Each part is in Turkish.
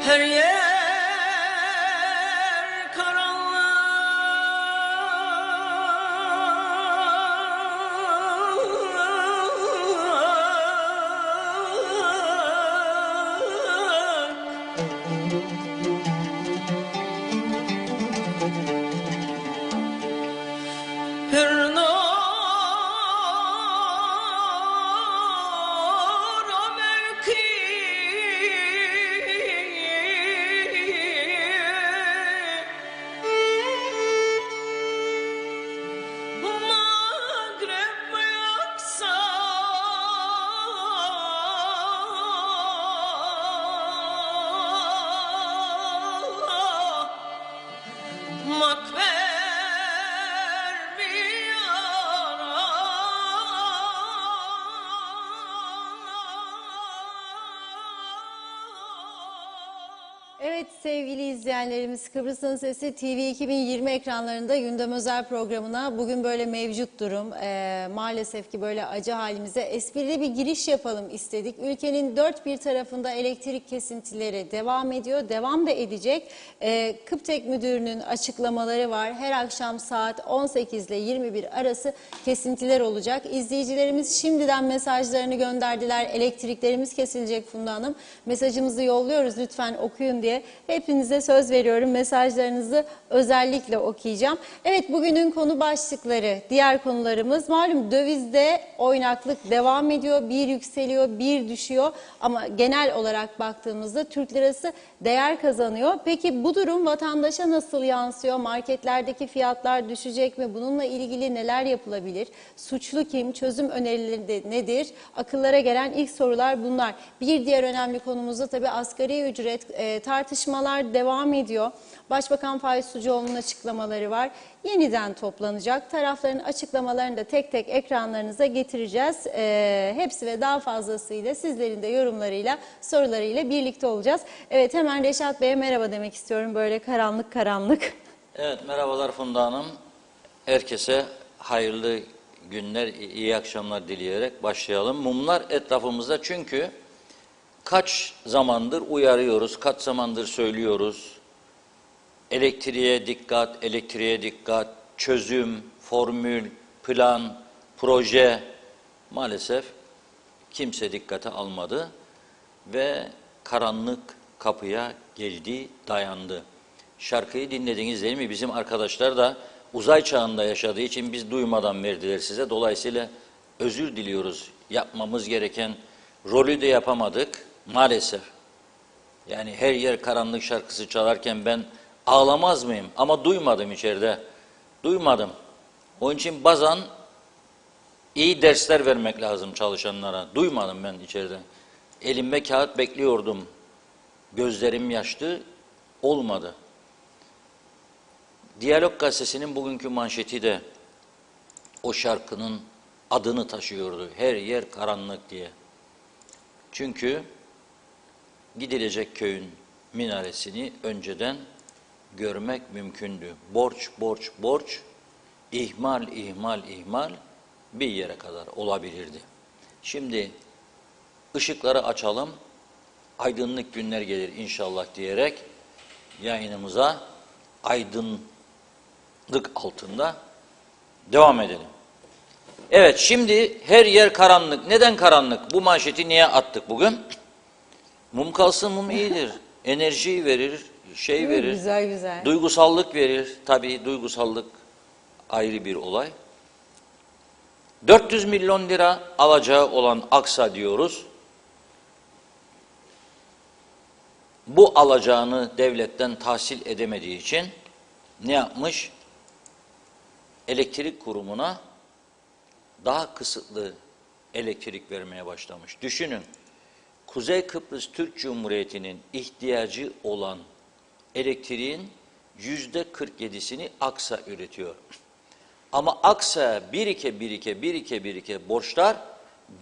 Her yer Evet sevgili izleyenlerimiz, Kıbrıs'ın Sesi TV 2020 ekranlarında gündem özel programına bugün böyle mevcut durum, maalesef ki böyle acı halimize esprili bir giriş yapalım istedik. Ülkenin dört bir tarafında elektrik kesintileri devam ediyor, devam da edecek. KıPTEK Müdürü'nün açıklamaları var. Her akşam saat 18 ile 21 arası kesintiler olacak. İzleyicilerimiz şimdiden mesajlarını gönderdiler. Elektriklerimiz kesilecek Funda Hanım. Mesajımızı yolluyoruz, lütfen okuyun diye. Hepinize söz veriyorum, mesajlarınızı özellikle okuyacağım. Evet, bugünün konu başlıkları, diğer konularımız malum dövizde oynaklık devam ediyor. Bir yükseliyor, bir düşüyor ama genel olarak baktığımızda Türk lirası değer kazanıyor. Peki bu durum vatandaşa nasıl yansıyor? Marketlerdeki fiyatlar düşecek mi? Bununla ilgili neler yapılabilir? Suçlu kim? Çözüm önerileri de nedir? Akıllara gelen ilk sorular bunlar. Bir diğer önemli konumuzda tabii asgari ücret tartışmalar devam ediyor. Başbakan Faiz Sucuoğlu'nun açıklamaları var. Yeniden toplanacak. Tarafların açıklamalarını da tek tek ekranlarınıza getireceğiz. Hepsi ve daha fazlasıyla sizlerin de yorumlarıyla, sorularıyla birlikte olacağız. Evet, hemen Reşat Bey'e merhaba demek istiyorum. Böyle karanlık karanlık. Evet, merhabalar Funda Hanım. Herkese hayırlı günler, iyi akşamlar dileyerek başlayalım. Mumlar etrafımızda, çünkü kaç zamandır uyarıyoruz, kaç zamandır söylüyoruz. Elektriğe dikkat, elektriğe dikkat, çözüm, formül, plan, proje. Maalesef kimse dikkate almadı ve karanlık kapıya geldi, dayandı. Şarkıyı dinlediniz değil mi? Bizim arkadaşlar da uzay çağında yaşadığı için biz duymadan verdiler size. Dolayısıyla özür diliyoruz. Yapmamız gereken rolü de yapamadık maalesef. Yani her yer karanlık şarkısı çalarken ben ağlamaz mıyım? Ama duymadım içeride. Duymadım. Onun için bazen iyi dersler vermek lazım çalışanlara. Duymadım ben içeride. Elimde kağıt bekliyordum. Gözlerim yaşlı. Olmadı. Diyalog Gazetesi'nin bugünkü manşeti de o şarkının adını taşıyordu. Her yer karanlık diye. Çünkü gidilecek köyün minaresini önceden görmek mümkündü. Borç, borç, borç, ihmal, ihmal, ihmal bir yere kadar olabilirdi. Şimdi ışıkları açalım, aydınlık günler gelir inşallah diyerek yayınımıza aydınlık altında devam edelim. Evet, şimdi her yer karanlık. Neden karanlık? Bu manşeti niye attık bugün? Mum kalsın, mum iyidir. Enerji verir, şey verir. Güzel güzel. Duygusallık verir. Tabii duygusallık ayrı bir olay. 400 milyon lira alacağı olan Aksa diyoruz. Bu alacağını devletten tahsil edemediği için ne yapmış? Elektrik kurumuna daha kısıtlı elektrik vermeye başlamış. Düşünün, Kuzey Kıbrıs Türk Cumhuriyeti'nin ihtiyacı olan elektriğin %47'sini Aksa üretiyor. Ama Aksa birike borçlar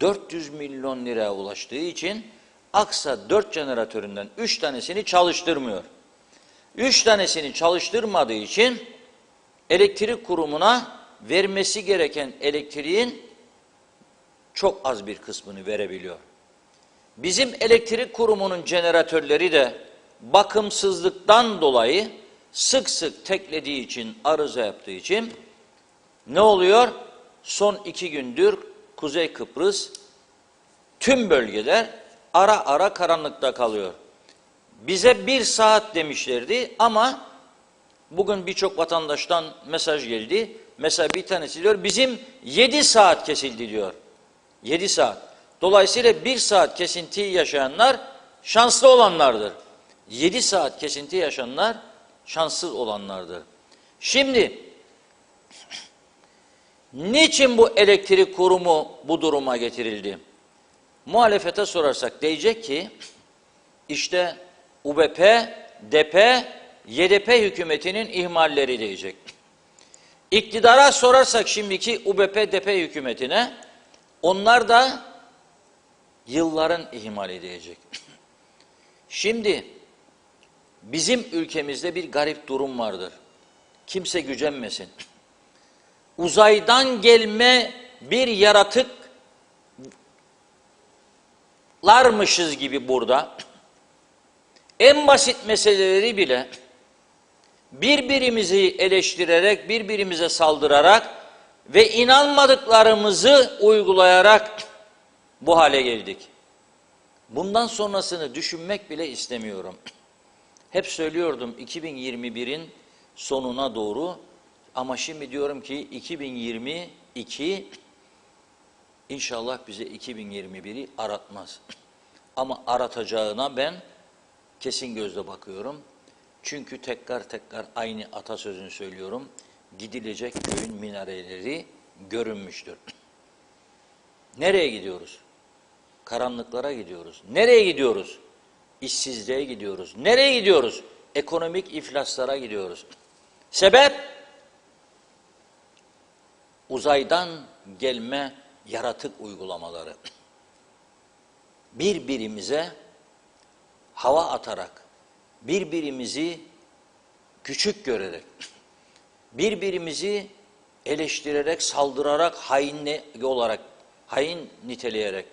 400 milyon liraya ulaştığı için Aksa 4 jeneratöründen 3 tanesini çalıştırmıyor. 3 tanesini çalıştırmadığı için elektrik kurumuna vermesi gereken elektriğin çok az bir kısmını verebiliyor. Bizim elektrik kurumunun jeneratörleri de bakımsızlıktan dolayı sık sık teklediği için, arıza yaptığı için ne oluyor? Son 2 gündür Kuzey Kıbrıs tüm bölgeler ara ara karanlıkta kalıyor. Bize 1 saat demişlerdi ama bugün birçok vatandaştan mesaj geldi. Mesela bir tanesi diyor bizim 7 saat kesildi diyor. 7 saat. Dolayısıyla 1 saat kesinti yaşayanlar şanslı olanlardır. 7 saat kesinti yaşayanlar şanssız olanlardır. Şimdi niçin bu elektrik kurumu bu duruma getirildi? Muhalefete sorarsak diyecek ki işte UBP, DP, YDP hükümetinin ihmalleri diyecek. İktidara sorarsak şimdiki UBP, DP hükümetine onlar da yılların ihmali diyecek. Şimdi bizim ülkemizde bir garip durum vardır. Kimse gücenmesin. Uzaydan gelme bir yaratıklarmışız gibi burada en basit meseleleri bile birbirimizi eleştirerek, birbirimize saldırarak ve inanmadıklarımızı uygulayarak bu hale geldik. Bundan sonrasını düşünmek bile istemiyorum. Hep söylüyordum 2021'in sonuna doğru ama şimdi diyorum ki 2022 inşallah bize 2021'i aratmaz. Ama aratacağına ben kesin gözle bakıyorum. Çünkü tekrar aynı atasözünü söylüyorum. Gidilecek köyün minareleri görünmüştür. Nereye gidiyoruz? Karanlıklara gidiyoruz. Nereye gidiyoruz? İşsizliğe gidiyoruz. Nereye gidiyoruz? Ekonomik iflaslara gidiyoruz. Sebep? Uzaydan gelme yaratık uygulamaları. Birbirimize hava atarak, birbirimizi küçük görerek, birbirimizi eleştirerek, saldırarak, hain niteleyerek,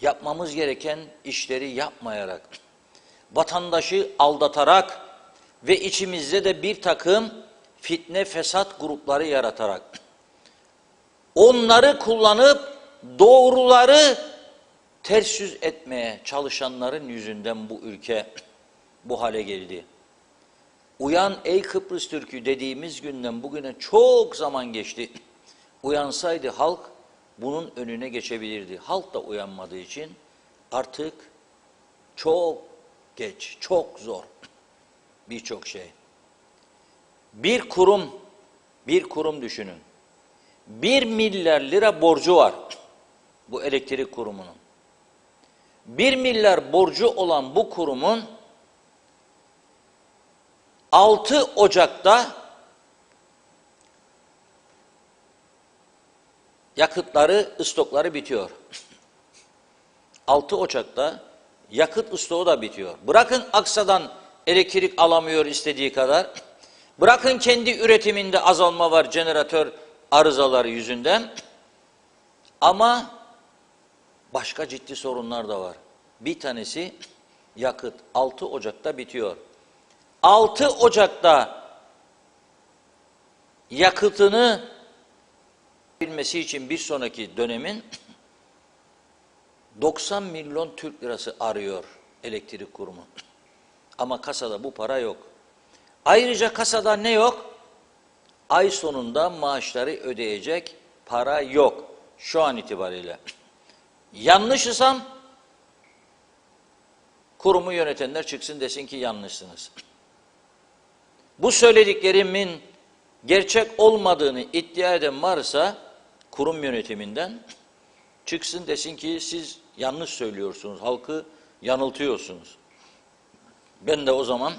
yapmamız gereken işleri yapmayarak, vatandaşı aldatarak ve içimizde de bir takım fitne, fesat grupları yaratarak, onları kullanıp doğruları ters yüz etmeye çalışanların yüzünden bu ülke bu hale geldi. Uyan ey Kıbrıs Türk'ü dediğimiz günden bugüne çok zaman geçti. Uyansaydı halk bunun önüne geçebilirdi. Halk da uyanmadığı için artık çok geç, çok zor birçok şey. Bir kurum düşünün. 1 milyar lira borcu var bu elektrik kurumunun. 1 milyar borcu olan bu kurumun 6 Ocak'ta stokları bitiyor. 6 Ocak'ta yakıt stoğu da bitiyor. Bırakın Aksa'dan elektrik alamıyor istediği kadar. Bırakın kendi üretiminde azalma var jeneratör arızaları yüzünden. Ama başka ciddi sorunlar da var. Bir tanesi yakıt. 6 Ocak'ta bitiyor. 6 Ocak'ta yakıtını bilmesi için bir sonraki dönemin 90 milyon Türk lirası arıyor elektrik kurumu. Ama kasada bu para yok. Ayrıca kasada ne yok? Ay sonunda maaşları ödeyecek para yok. Şu an itibariyle. Yanlışsam kurumu yönetenler çıksın desin ki yanlışsınız. Bu söylediklerimin gerçek olmadığını iddia eden varsa kurum yönetiminden çıksın desin ki siz yanlış söylüyorsunuz, halkı yanıltıyorsunuz. Ben de o zaman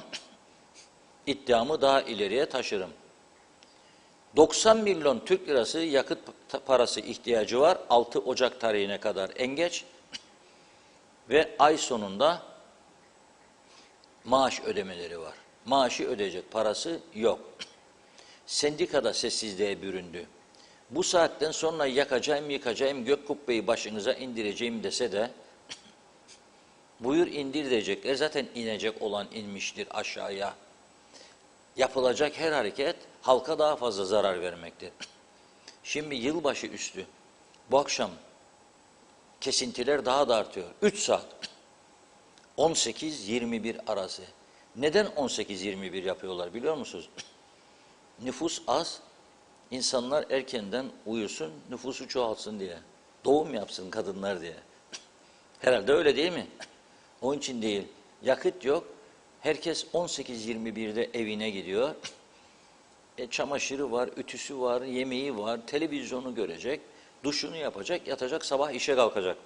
iddiamı daha ileriye taşırım. 90 milyon Türk lirası yakıt parası ihtiyacı var 6 Ocak tarihine kadar en geç ve ay sonunda maaş ödemeleri var. Maaşı ödeyecek parası yok. Sendikada sessizliğe büründü. Bu saatten sonra yakacağım, yıkacağım, gök kubbeyi başınıza indireceğim dese de Buyur indir diyecekler. Zaten inecek olan inmiştir aşağıya. Yapılacak her hareket halka daha fazla zarar vermektir. Şimdi yılbaşı üstü bu akşam kesintiler daha da artıyor. 3 saat. 18-21 arası. Neden 18-21 yapıyorlar biliyor musunuz? Nüfus az. İnsanlar erkenden uyusun, nüfusu çoğalsın diye. Doğum yapsın kadınlar diye. Herhalde öyle değil mi? Onun için değil. Yakıt yok. Herkes 18-21'de evine gidiyor. Çamaşırı var, ütüsü var, yemeği var, televizyonu görecek, duşunu yapacak, yatacak, sabah işe kalkacak.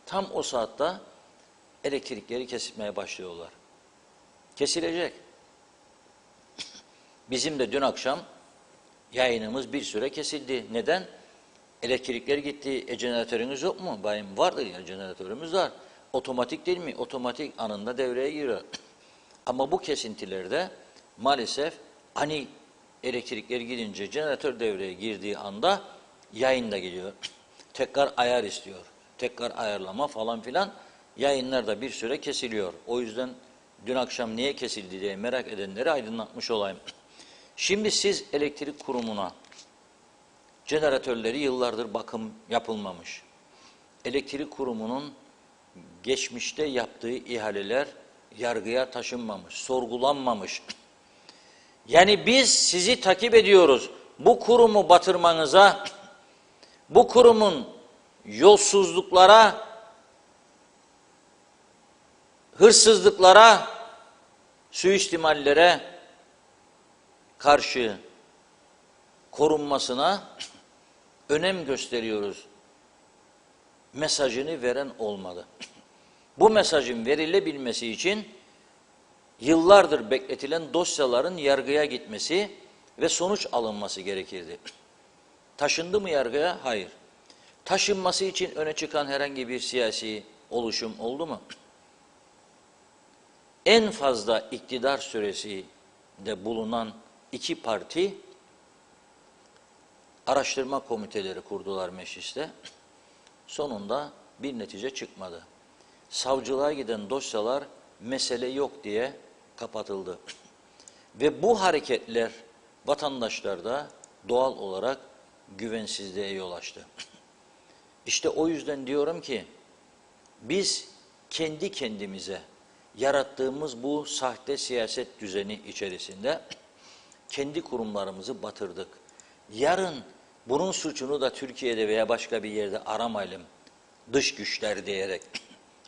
Tam o saatte elektrikleri kesilmeye başlıyorlar. Kesilecek. Bizim de dün akşam yayınımız bir süre kesildi. Neden? Elektrikler gitti. Jeneratörünüz yok mu? Bayım vardır ya, jeneratörümüz var. Otomatik değil mi? Otomatik anında devreye giriyor. Ama bu kesintilerde maalesef ani elektrikler gidince jeneratör devreye girdiği anda yayın da gidiyor. Tekrar ayar istiyor. Tekrar ayarlama falan filan. Yayınlar da bir süre kesiliyor. O yüzden dün akşam niye kesildi diye merak edenleri aydınlatmış olayım. Şimdi siz elektrik kurumuna jeneratörleri yıllardır bakım yapılmamış. Elektrik kurumunun geçmişte yaptığı ihaleler yargıya taşınmamış, sorgulanmamış. Yani biz sizi takip ediyoruz. Bu kurumu batırmanıza, bu kurumun yolsuzluklara, hırsızlıklara, suistimallere karşı korunmasına önem gösteriyoruz. Mesajını veren olmalı. Bu mesajın verilebilmesi için yıllardır bekletilen dosyaların yargıya gitmesi ve sonuç alınması gerekirdi. Taşındı mı yargıya? Hayır. Taşınması için öne çıkan herhangi bir siyasi oluşum oldu mu? En fazla iktidar süresinde bulunan iki parti araştırma komiteleri kurdular mecliste. Sonunda bir netice çıkmadı. Savcılığa giden dosyalar mesele yok diye kapatıldı. Ve bu hareketler vatandaşlarda doğal olarak güvensizliğe yol açtı. İşte o yüzden diyorum ki biz kendi kendimize yarattığımız bu sahte siyaset düzeni içerisinde kendi kurumlarımızı batırdık. Yarın bunun suçunu da Türkiye'de veya başka bir yerde aramayalım. Dış güçler diyerek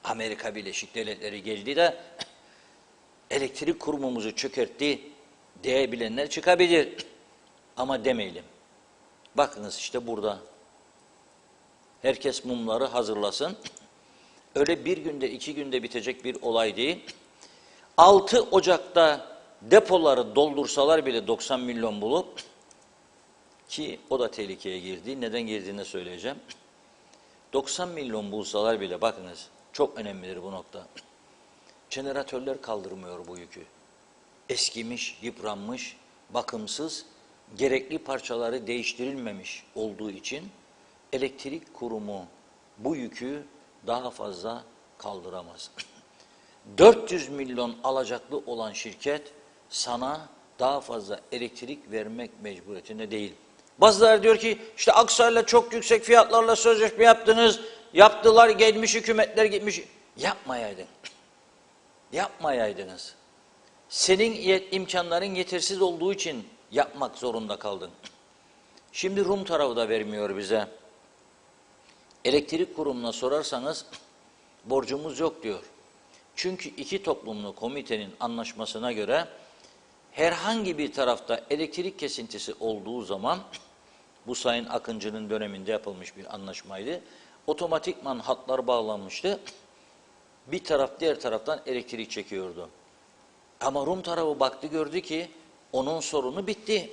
Amerika Birleşik Devletleri geldi de elektrik kurumumuzu çökertti diyebilenler çıkabilir. Ama demeyelim. Bakınız işte burada. Herkes mumları hazırlasın. Öyle bir günde, 2 günde bitecek bir olay değil. 6 Ocak'ta depoları doldursalar bile 90 milyon bulup, ki o da tehlikeye girdi. Neden girdiğini söyleyeceğim. 90 milyon bulsalar bile bakınız çok önemlidir bu nokta. Jeneratörler kaldırmıyor bu yükü. Eskimiş, yıpranmış, bakımsız, gerekli parçaları değiştirilmemiş olduğu için elektrik kurumu bu yükü daha fazla kaldıramaz. 400 milyon alacaklı olan şirket sana daha fazla elektrik vermek mecburiyetinde değil. Bazıları diyor ki işte Aksaray'la çok yüksek fiyatlarla sözleşme yaptınız, yaptılar, gelmiş hükümetler gitmiş. Yapmayaydın. Yapmayaydınız. Senin imkanların yetersiz olduğu için yapmak zorunda kaldın. Şimdi Rum tarafı da vermiyor bize. Elektrik kurumuna sorarsanız borcumuz yok diyor. Çünkü iki toplumlu komitenin anlaşmasına göre herhangi bir tarafta elektrik kesintisi olduğu zaman, bu Sayın Akıncı'nın döneminde yapılmış bir anlaşmaydı, otomatikman hatlar bağlanmıştı. Bir taraf diğer taraftan elektrik çekiyordu. Ama Rum tarafı baktı, gördü ki onun sorunu bitti.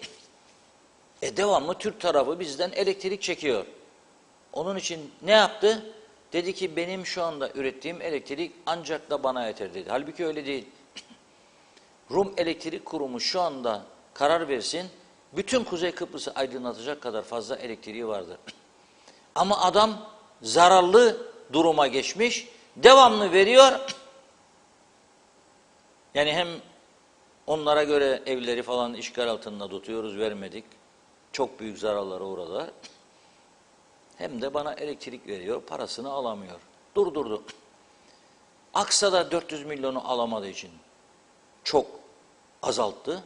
Devamlı Türk tarafı bizden elektrik çekiyor. Onun için ne yaptı? Dedi ki benim şu anda ürettiğim elektrik ancak da bana yeter dedi. Halbuki öyle değil. Rum Elektrik Kurumu şu anda karar versin, bütün Kuzey Kıbrıs'ı aydınlatacak kadar fazla elektriği vardır. Ama adam zararlı duruma geçmiş, devamlı veriyor. Yani hem onlara göre evleri falan işgal altında tutuyoruz, vermedik. Çok büyük zararlara uğradılar. Hem de bana elektrik veriyor, parasını alamıyor. Durdurdu. Aksa'da 400 milyonu alamadığı için çok azalttı.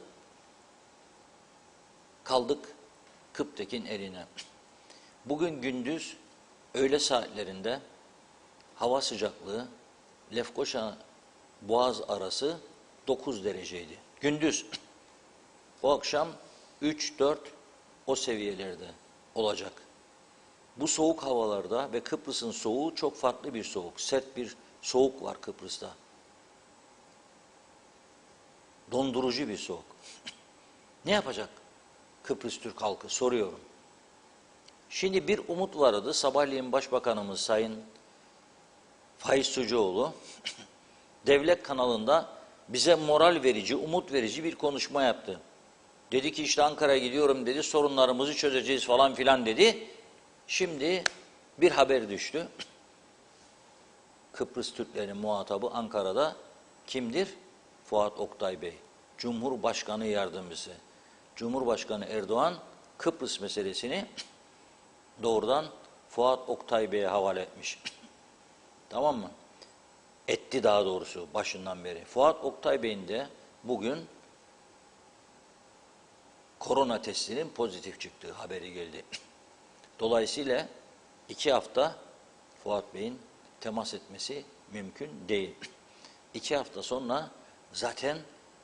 Kaldık Kıptekin eline. Bugün gündüz öğle saatlerinde hava sıcaklığı Lefkoşa Boğaz arası 9 dereceydi. Gündüz. Bu akşam 3-4 o seviyelerde olacak. Bu soğuk havalarda ve Kıbrıs'ın soğuğu çok farklı bir soğuk. Sert bir soğuk var Kıbrıs'ta. Dondurucu bir soğuk. Ne yapacak Kıbrıs Türk halkı soruyorum. Şimdi bir umut vardı. Sabahleyin Başbakanımız Sayın Faiz Sucuoğlu devlet kanalında bize moral verici, umut verici bir konuşma yaptı. Dedi ki işte Ankara'ya gidiyorum dedi, sorunlarımızı çözeceğiz falan filan dedi. Şimdi bir haber düştü. Kıbrıs Türklerinin muhatabı Ankara'da kimdir? Fuat Oktay Bey, Cumhurbaşkanı Yardımcısı. Cumhurbaşkanı Erdoğan Kıbrıs meselesini doğrudan Fuat Oktay Bey'e havale etmiş. Tamam mı? Etti daha doğrusu başından beri. Fuat Oktay Bey'in de bugün korona testinin pozitif çıktığı haberi geldi. Dolayısıyla 2 hafta Fuat Bey'in temas etmesi mümkün değil. 2 hafta sonra zaten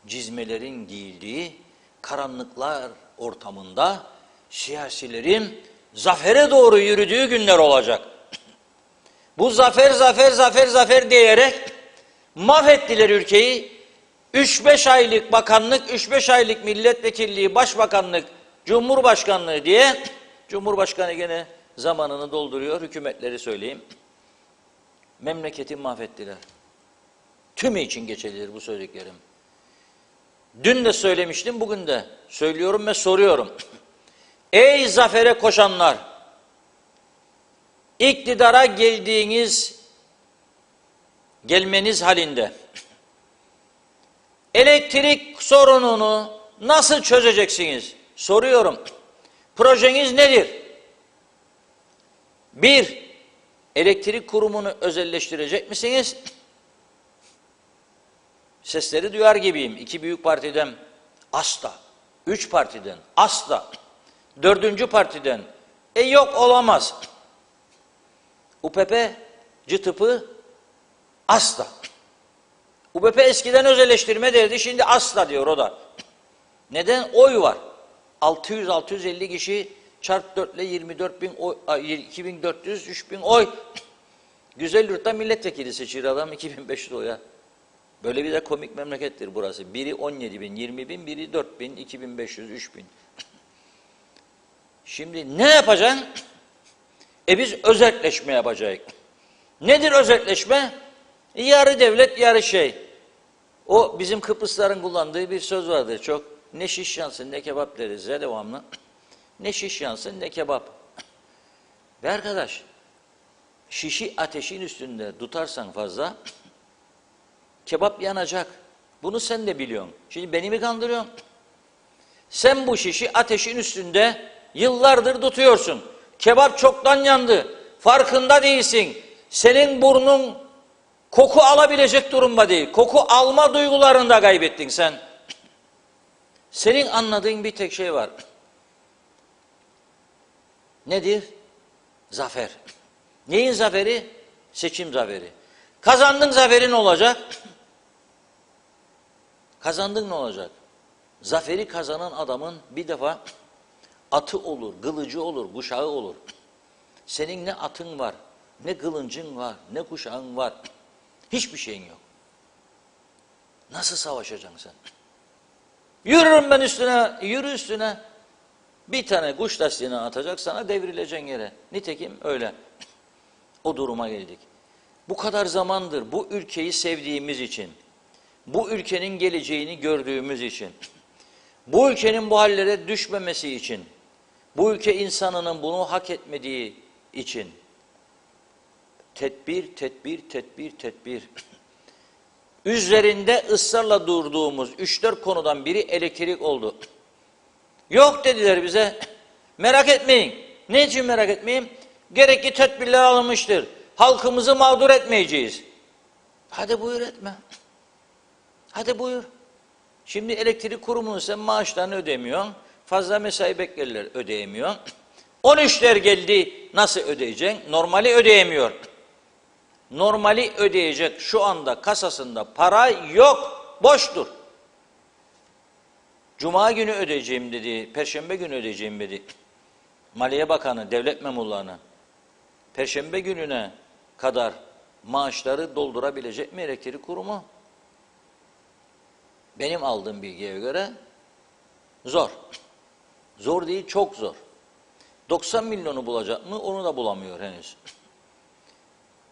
cizmelerin giyildiği karanlıklar ortamında siyasilerin zafere doğru yürüdüğü günler olacak. Bu zafer diyerek mahvettiler ülkeyi. 3-5 aylık bakanlık, 3-5 aylık milletvekilliği, başbakanlık, cumhurbaşkanlığı diye Cumhurbaşkanı gene zamanını dolduruyor, hükümetleri söyleyeyim. Memleketi mahvettiler. Tümü için geçerlidir bu söylediklerim. Dün de söylemiştim, bugün de söylüyorum ve soruyorum. Ey zafere koşanlar! İktidara gelmeniz halinde elektrik sorununu nasıl çözeceksiniz? Soruyorum. Projeniz nedir? 1. Elektrik kurumunu özelleştirecek misiniz? Sesleri duyar gibiyim. 2 büyük partiden asla. 3 partiden asla. 4. partiden yok olamaz. UPP, CTP asla. UPP eskiden özelleştirme derdi, şimdi asla diyor o da. Neden? Oy var. 600-650 kişi çarp 4 ile 24.000 oy. Güzelyurt'ta milletvekili seçiyor adam 2500 oya. Böyle bir de komik memlekettir burası. Biri 17.000, 20.000, biri 4.000, 2.500, 3.000. Şimdi ne yapacaksın? Biz özelleşme yapacağız. Nedir özelleşme? Yarı devlet, yarı şey. O bizim Kıbrısların kullandığı bir söz vardır çok. Ne şiş yansın ne kebap deriz ya devamlı. Ne şiş yansın ne kebap. Ve arkadaş, şişi ateşin üstünde tutarsan fazla, kebap yanacak. Bunu sen de biliyorsun. Şimdi beni mi kandırıyorsun? Sen bu şişi ateşin üstünde yıllardır tutuyorsun. Kebap çoktan yandı. Farkında değilsin. Senin burnun koku alabilecek durumda değil. Koku alma duygularını da kaybettin sen. Senin anladığın bir tek şey var. Nedir? Zafer. Neyin zaferi? Seçim zaferi. Kazandın, zaferin olacak. Kazandın ne olacak? Zaferi kazanan adamın bir defa atı olur, kılıcı olur, kuşağı olur. Senin ne atın var, ne kılıncın var, ne kuşağın var. Hiçbir şeyin yok. Nasıl savaşacaksın sen? Yürürüm ben üstüne, yürü üstüne. Bir tane kuş lastiğini atacak, sana devrileceksin yere. Nitekim öyle. O duruma geldik. Bu kadar zamandır bu ülkeyi sevdiğimiz için, bu ülkenin geleceğini gördüğümüz için, bu ülkenin bu hallere düşmemesi için, bu ülke insanının bunu hak etmediği için Tedbir, tedbir, tedbir, tedbir. Üzerinde ısrarla durduğumuz 3-4 konudan biri elektrik oldu. Yok dediler bize. Merak etmeyin. Ne için merak etmeyin? Gerekli tedbirler alınmıştır. Halkımızı mağdur etmeyeceğiz. Hadi buyur etme. Hadi buyur. Şimdi elektrik kurumunu sen maaşlarını ödemiyorsun. Fazla mesai beklerler ödeyemiyor. 13'ler geldi nasıl ödeyeceksin? Normali ödeyemiyor. Normali ödeyecek şu anda kasasında para yok. Boştur. Cuma günü ödeyeceğim dedi. Perşembe günü ödeyeceğim dedi. Maliye Bakanı, devlet memurlarına. Perşembe gününe kadar maaşları doldurabilecek mi elektrik kurumu? Benim aldığım bilgiye göre zor. Zor değil, çok zor. 90 milyonu bulacak mı? Onu da bulamıyor henüz.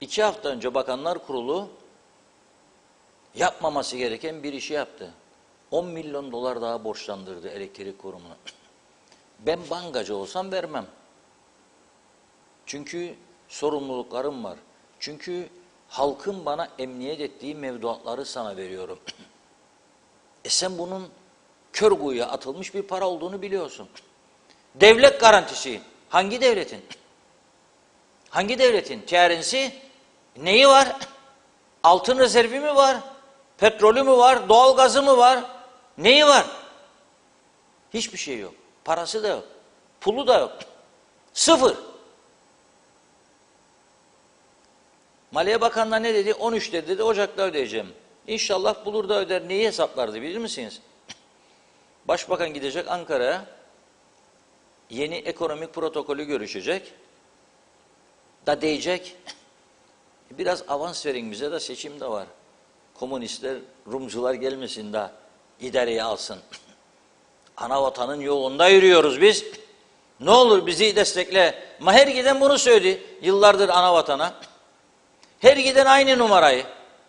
2 hafta önce Bakanlar Kurulu yapmaması gereken bir işi yaptı. 10 milyon dolar daha borçlandırdı elektrik kurumuna. Ben bankacı olsam vermem. Çünkü sorumluluklarım var. Çünkü halkın bana emniyet ettiği mevduatları sana veriyorum. Sen bunun kör kuyuya atılmış bir para olduğunu biliyorsun. Devlet garantisi. Hangi devletin? Hangi devletin? TRN'si neyi var? Altın rezervi mi var? Petrolü mü var? Doğalgazı mı var? Neyi var? Hiçbir şey yok. Parası da yok. Pulu da yok. Sıfır. Maliye Bakanı'na ne dedi? 13'te dedi, Ocak'ta ödeyeceğim. İnşallah bulur da öder. Neyi hesaplardı bilir misiniz? Başbakan gidecek Ankara'ya, yeni ekonomik protokolü görüşecek, da diyecek, biraz avans verin bize de seçim de var. Komünistler, Rumcular gelmesin de idareye alsın. Ana vatanın yolunda yürüyoruz biz. Ne olur bizi destekle. Ama her giden bunu söyledi yıllardır ana vatana. Her giden aynı numarayı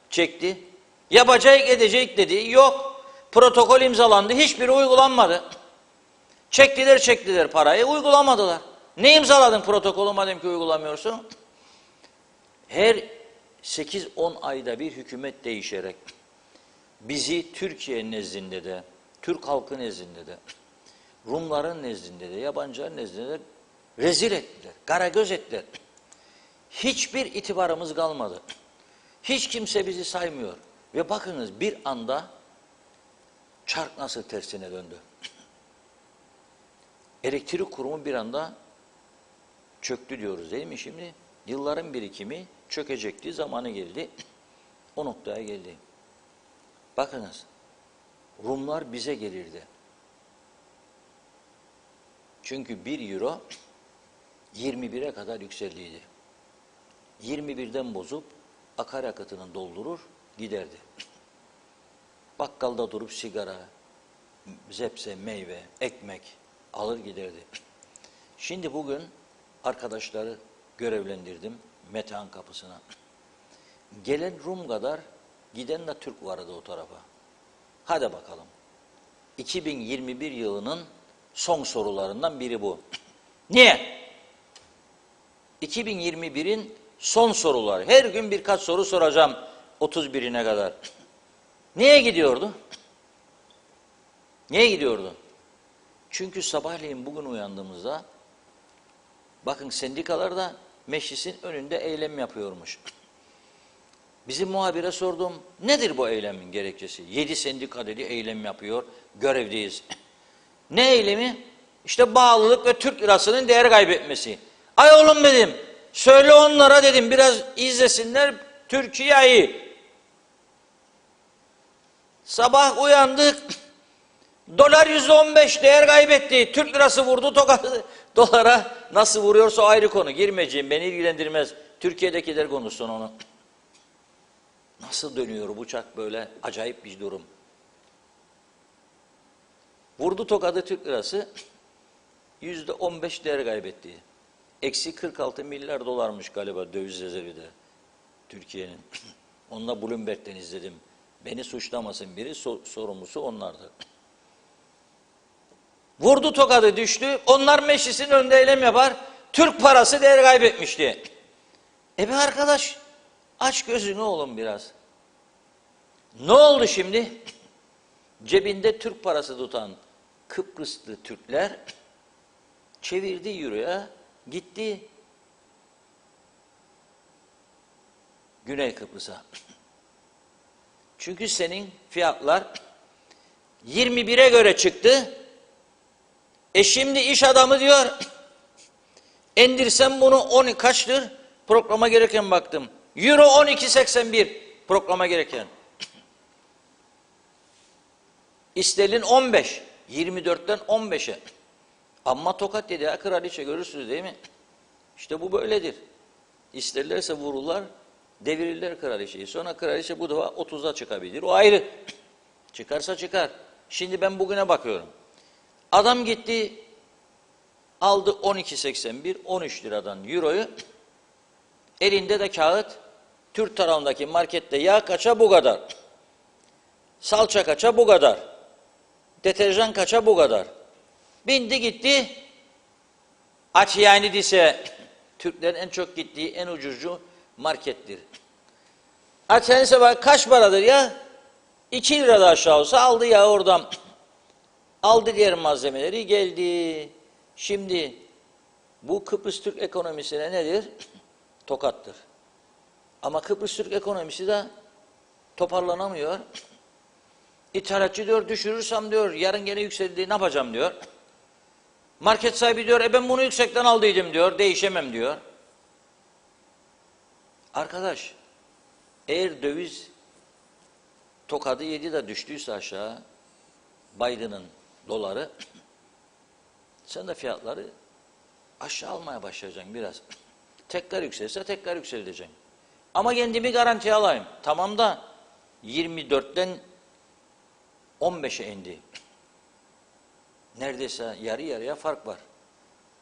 çekti. Yapacak edecek dedi. Yok. Protokol imzalandı. Hiçbiri uygulanmadı. Çektiler parayı. Uygulamadılar. Ne imzaladın protokolü madem ki uygulamıyorsun? Her 8-10 ayda bir hükümet değişerek bizi Türkiye nezdinde de, Türk halkı nezdinde de, Rumların nezdinde de, yabancıların nezdinde de rezil ettiler. Karagöz ettiler. Hiçbir itibarımız kalmadı. Hiç kimse bizi saymıyor. Ve bakınız bir anda çark nasıl tersine döndü. Elektrik kurumu bir anda çöktü diyoruz değil mi şimdi? Yılların birikimi çökecekti, zamanı geldi. O noktaya geldi. Bakınız, Rumlar bize gelirdi. Çünkü 1 euro 21'e kadar yükseldiydi. 21'den bozup akaryakıtını doldurur giderdi. Bakkalda durup sigara, zepse, meyve, ekmek alır giderdi. Şimdi bugün arkadaşları görevlendirdim Metehan kapısına. Gelen Rum kadar giden de Türk vardı o tarafa. Hadi bakalım. 2021 yılının son sorularından biri bu. Niye? 2021'in son soruları. Her gün birkaç soru soracağım 31'ine kadar. Niye gidiyordu? Niye gidiyordu? Çünkü sabahleyin bugün uyandığımızda bakın sendikalar da meclisin önünde eylem yapıyormuş. Bizim muhabire sordum. Nedir bu eylemin gerekçesi? 7 sendika dedi eylem yapıyor. Görevdeyiz. Ne eylemi? İşte bağlılık ve Türk lirasının değer kaybetmesi. Ay oğlum dedim. Söyle onlara dedim biraz izlesinler Türkiye'yi. Sabah uyandık. Dolar %15 değer kaybetti. Türk lirası vurdu tokadı. Dolara nasıl vuruyorsa ayrı konu. Girmeyeceğim, beni ilgilendirmez. Türkiye'dekiler konuşsun onu. Nasıl dönüyor bu uçak böyle? Acayip bir durum. Vurdu tokadı Türk lirası. %15 değer kaybetti. Eksi 46 milyar dolarmış galiba döviz rezervi de Türkiye'nin. Onunla Bloomberg'den izledim. Beni suçlamasın biri, sorumlusu onlardı. Vurdu tokadı düştü. Onlar meclisin önünde eylem yapar. Türk parası değer kaybetmişti. Be arkadaş, aç gözünü oğlum biraz. Ne oldu şimdi? Cebinde Türk parası tutan Kıbrıslı Türkler çevirdi euroya, gitti Güney Kıbrıs'a. Çünkü senin fiyatlar 21'e göre çıktı. Şimdi iş adamı diyor, indirsem bunu 10 kaçtır? Programa gereken baktım. Euro 12.81 programa gereken. İstelin 15. 24'ten 15'e. Amma tokat dedi ya kraliçe, görürsünüz değil mi? İşte bu böyledir. İsterlerse vururlar, devirirler kraliçeyi. Sonra kraliçe bu defa 30'a çıkabilir. O ayrı. Çıkarsa çıkar. Şimdi ben bugüne bakıyorum. Adam gitti, aldı 12.81, 13 liradan euroyu. Elinde de kağıt. Türk tarafındaki markette yağ kaça bu kadar? Salça kaça bu kadar? Deterjan kaça bu kadar? Bindi gitti. Aç yani dise Türklerin en çok gittiği en ucuzcu markettir. Aç yani bak kaç paradır ya? 2 lira da aşağı olsa aldı ya oradan. Aldı diğer malzemeleri geldi. Şimdi bu Kıbrıs Türk ekonomisine nedir? Tokattır. Ama Kıbrıs Türk ekonomisi de toparlanamıyor. İthalatçı diyor düşürürsem diyor yarın gene yükseldi ne yapacağım diyor. Market sahibi diyor ben bunu yüksekten aldıydım diyor, değişemem diyor. Arkadaş, eğer döviz tokadı yedi de düştüyse aşağı, Biden'ın doları, sen de fiyatları aşağı almaya başlayacaksın biraz. Tekrar yükselirse tekrar yükseleceksin. Ama kendimi garantiye alayım. Tamam da 24'ten 15'e indi. Neredeyse yarı yarıya fark var.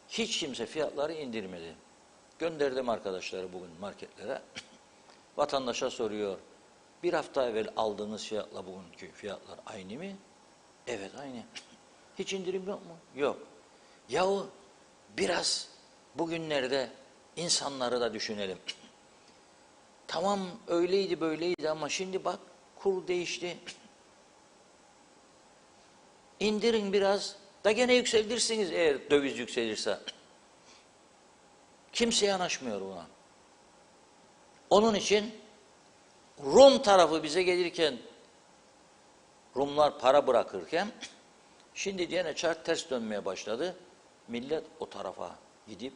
Hiç kimse fiyatları indirmedi. Gönderdim arkadaşları bugün marketlere. Vatandaşa soruyor. Bir hafta evvel aldığınız fiyatla bugünkü fiyatlar aynı mı? Evet aynı. Hiç indirim yok mu? Yok. Yahu biraz bugünlerde insanları da düşünelim. Tamam öyleydi böyleydi ama şimdi bak kur değişti. İndirin biraz da gene yükseltirsiniz eğer döviz yükselirse. Kimse yanaşmıyor buna. Onun için Rum tarafı bize gelirken Rumlar para bırakırken şimdi gene çark ters dönmeye başladı. Millet o tarafa gidip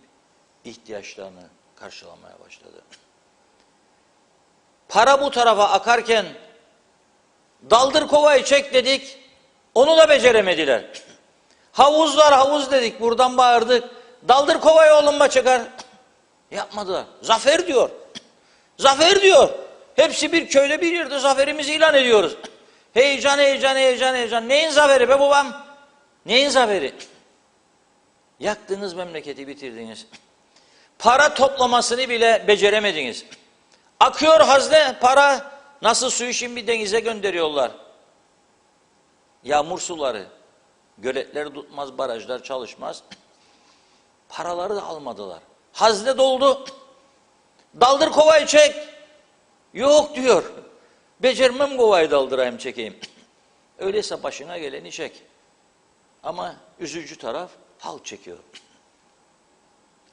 ihtiyaçlarını karşılamaya başladı. Para bu tarafa akarken daldır kovayı çek dedik, onu da beceremediler. Havuzlar havuz dedik, buradan bağırdık. Daldır kovayı oğlumma çıkar. Yapmadılar. Zafer diyor. Zafer diyor. Hepsi bir köyde bir yerde zaferimizi ilan ediyoruz. Heyecan, heyecan, heyecan, heyecan. Neyin zaferi be babam? Neyin zaferi? Yaktınız memleketi, bitirdiniz. Para toplamasını bile beceremediniz. Akıyor hazne, para nasıl suyu şimdi denize gönderiyorlar. Yağmur suları, göletler tutmaz, barajlar çalışmaz. Paraları da almadılar. Hazne doldu. Daldır kovayı çek. Yok diyor. Becermem kovayı daldırayım çekeyim. Öyleyse başına geleni çek. Ama üzücü taraf halk çekiyor.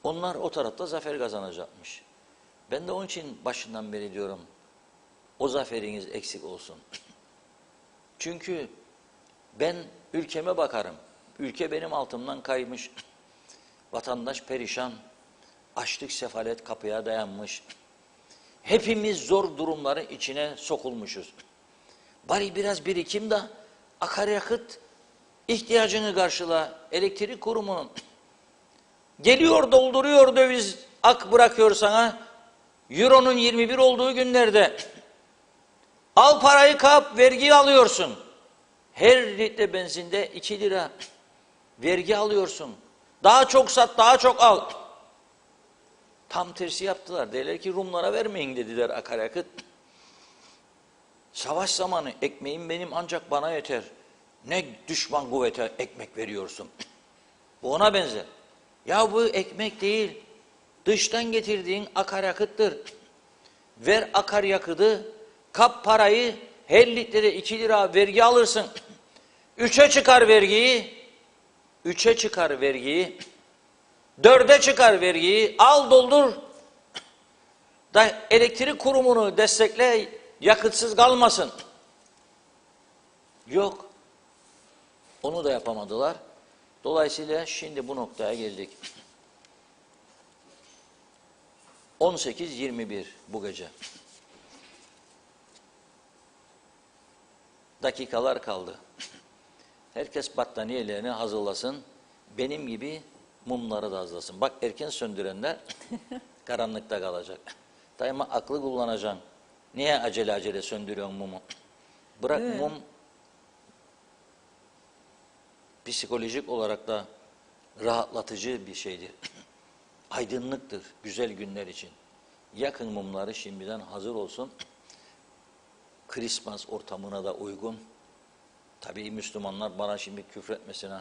Onlar o tarafta zafer kazanacakmış. Ben de onun için başından beri diyorum, o zaferiniz eksik olsun. Çünkü ben ülkeme bakarım. Ülke benim altımdan kaymış. Vatandaş perişan. Açlık, sefalet kapıya dayanmış. Hepimiz zor durumların içine sokulmuşuz. Bari biraz birikim de akaryakıt ihtiyacını karşıla. Elektrik kurumunun geliyor dolduruyor döviz ak bırakıyor sana. Euro'nun 21 olduğu günlerde al parayı kap vergi alıyorsun. Her litre benzinde 2 lira vergi alıyorsun. Daha çok sat, daha çok al. Tam tersi yaptılar. Dediler ki Rumlara vermeyin dediler akaryakıt. Savaş zamanı ekmeğim benim ancak bana yeter. Ne düşman kuvvete ekmek veriyorsun. Bu ona benzer. Ya bu ekmek değil. Dıştan getirdiğin akaryakıttır. Ver akaryakıtı, kap parayı, her litrede 2 lira vergi alırsın. 3'e çıkar vergiyi, 3'e çıkar vergiyi, 4'e çıkar vergiyi, al doldur. Da elektrik kurumunu destekle, yakıtsız kalmasın. Yok. Onu da yapamadılar. Dolayısıyla şimdi bu noktaya geldik. 18:21 bu gece. Dakikalar kaldı. Herkes battaniyelerini hazırlasın. Benim gibi mumları da hazırlasın. Bak erken söndürenler karanlıkta kalacak. Daima aklı kullanacaksın. Niye acele acele söndürüyorsun mumu? Bırak mum psikolojik olarak da rahatlatıcı bir şeydir. Aydınlıktır güzel günler için. Yakın mumları şimdiden hazır olsun. Christmas ortamına da uygun. Tabii Müslümanlar bana şimdi küfretmesine,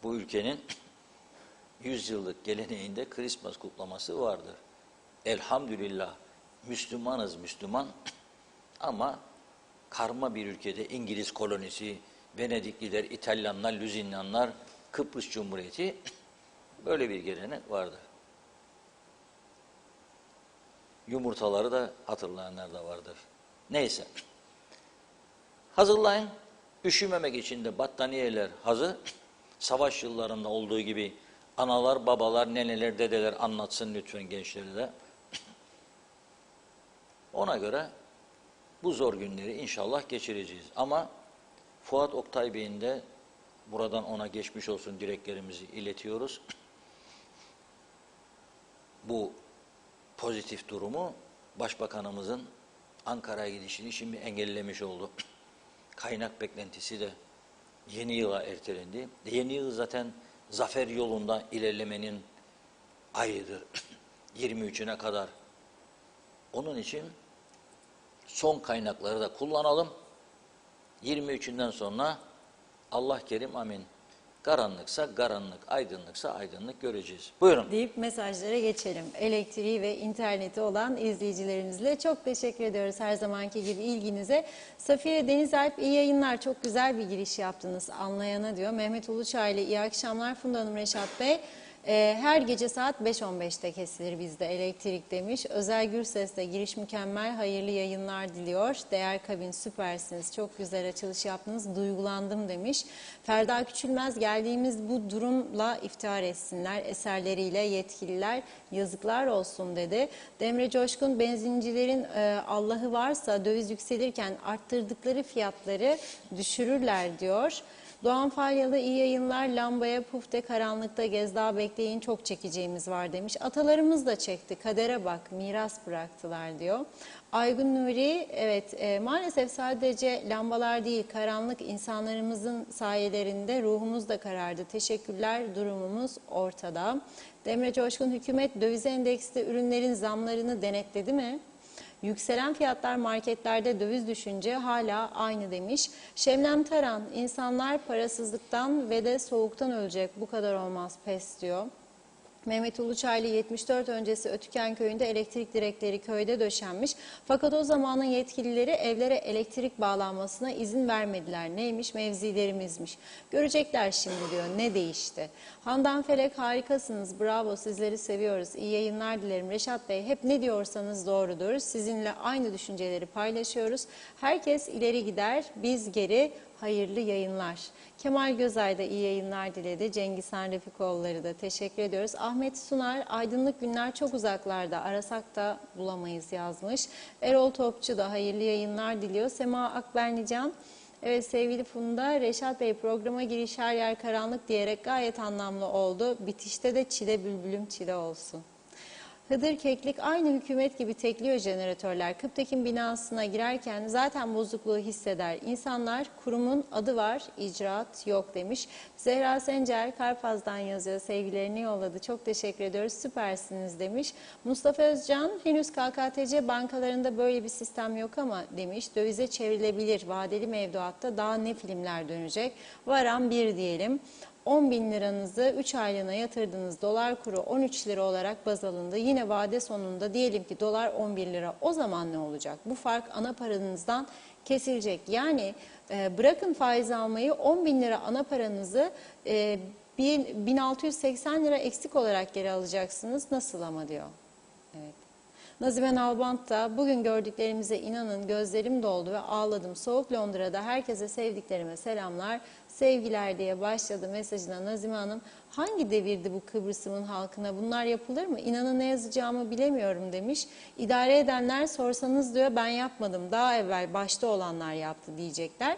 bu ülkenin 100 yıllık geleneğinde Christmas kutlaması vardır. Elhamdülillah Müslümanız Müslüman ama karma bir ülkede İngiliz kolonisi, Venedikliler, İtalyanlar, Lüzinyanlar, Kıbrıs Cumhuriyeti böyle bir gelenek vardır. Yumurtaları da hatırlayanlar da vardır. Neyse. Hazırlayın. Üşümemek için de battaniyeler hazır. Savaş yıllarında olduğu gibi analar, babalar, neneler, dedeler anlatsın lütfen gençlere de. Ona göre bu zor günleri inşallah geçireceğiz. Ama Fuat Oktay Bey'in de buradan ona geçmiş olsun dileklerimizi iletiyoruz. Bu pozitif durumu Başbakanımızın Ankara'ya gidişini şimdi engellemiş oldu. Kaynak beklentisi de yeni yıla ertelendi. Yeni yıl zaten zafer yolunda ilerlemenin ayıdır. 23'üne kadar. Onun için son kaynakları da kullanalım. 23'ünden sonra Allah kerim amin. Karanlıksa karanlık, aydınlıksa aydınlık göreceğiz. Buyurun. Deyip mesajlara geçelim. Elektriği ve interneti olan izleyicilerimizle çok teşekkür ediyoruz her zamanki gibi ilginize. Safiye Denizalp iyi yayınlar, çok güzel bir giriş yaptınız anlayana diyor. Mehmet Uluçaylı iyi akşamlar. Funda Hanım, Reşat Bey. Her gece saat 5.15'te kesilir bizde elektrik demiş. Özel Gürses'te giriş mükemmel, hayırlı yayınlar diliyor. Değer kabin süpersiniz, çok güzel açılış yaptınız, duygulandım demiş. Ferda Küçülmez geldiğimiz bu durumla iftihar etsinler, eserleriyle yetkililer yazıklar olsun dedi. Demre Coşkun benzincilerin Allah'ı varsa döviz yükselirken arttırdıkları fiyatları düşürürler diyor. Doğan Falyalı iyi yayınlar, lambaya pufte karanlıkta gez daha bekleyin, çok çekeceğimiz var demiş. Atalarımız da çekti, kadere bak, miras bıraktılar diyor. Aygun Nuri, evet maalesef sadece lambalar değil, karanlık insanlarımızın sayelerinde ruhumuz da karardı. Teşekkürler, durumumuz ortada. Demre Coşkun, hükümet döviz endeksli ürünlerin zamlarını denetledi mi? Yükselen fiyatlar marketlerde döviz düşünce hala aynı demiş. Şebnem Taran, insanlar parasızlıktan ve de soğuktan ölecek, bu kadar olmaz pes diyor. Mehmet Uluçaylı 74 öncesi Ötüken köyünde elektrik direkleri köyde döşenmiş. Fakat o zamanın yetkilileri evlere elektrik bağlanmasına izin vermediler. Neymiş? Mevzilerimizmiş. Görecekler şimdi diyor. Ne değişti? Handan Felek harikasınız. Bravo, sizleri seviyoruz. İyi yayınlar dilerim. Reşat Bey, hep ne diyorsanız doğrudur. Sizinle aynı düşünceleri paylaşıyoruz. Herkes ileri gider, biz geri. Hayırlı yayınlar. Kemal Gözay da iyi yayınlar diledi. Cengizhan Refikoğulları da teşekkür ediyoruz. Ahmet Sunar, aydınlık günler çok uzaklarda, arasak da bulamayız yazmış. Erol Topçu da hayırlı yayınlar diliyor. Sema Akbernican, evet sevgili Funda, Reşat Bey programa giriş her yer karanlık diyerek gayet anlamlı oldu. Bitişte de çile bülbülüm çile olsun. Hıdır Keklik, aynı hükümet gibi tekliyor jeneratörler. Kıptekin binasına girerken zaten bozukluğu hisseder. İnsanlar, kurumun adı var, icraat yok demiş. Zehra Sencer Karpaz'dan yazıyor, sevgilerini yolladı. Çok teşekkür ediyoruz, süpersiniz demiş. Mustafa Özcan, henüz KKTC bankalarında böyle bir sistem yok ama demiş. Dövize çevrilebilir, vadeli mevduatta daha ne filmler dönecek? Varan bir diyelim. 10 bin liranızı 3 aylığına yatırdınız. Dolar kuru 13 lira olarak baz alındı. Yine vade sonunda diyelim ki dolar 11 lira. O zaman ne olacak? Bu fark ana paranızdan kesilecek. Yani bırakın faiz almayı, 10 bin lira ana paranızı 1680 lira eksik olarak geri alacaksınız. Nasıl ama diyor. Evet. Nazime Nalbant da bugün gördüklerimize inanın gözlerim doldu ve ağladım. Soğuk Londra'da herkese sevdiklerime selamlar, sevgiler diye başladı mesajına Nazime Hanım. Hangi devirdi bu Kıbrıs'ımın halkına? Bunlar yapılır mı? İnanın ne yazacağımı bilemiyorum demiş. İdare edenler sorsanız diyor ben yapmadım. Daha evvel başta olanlar yaptı diyecekler.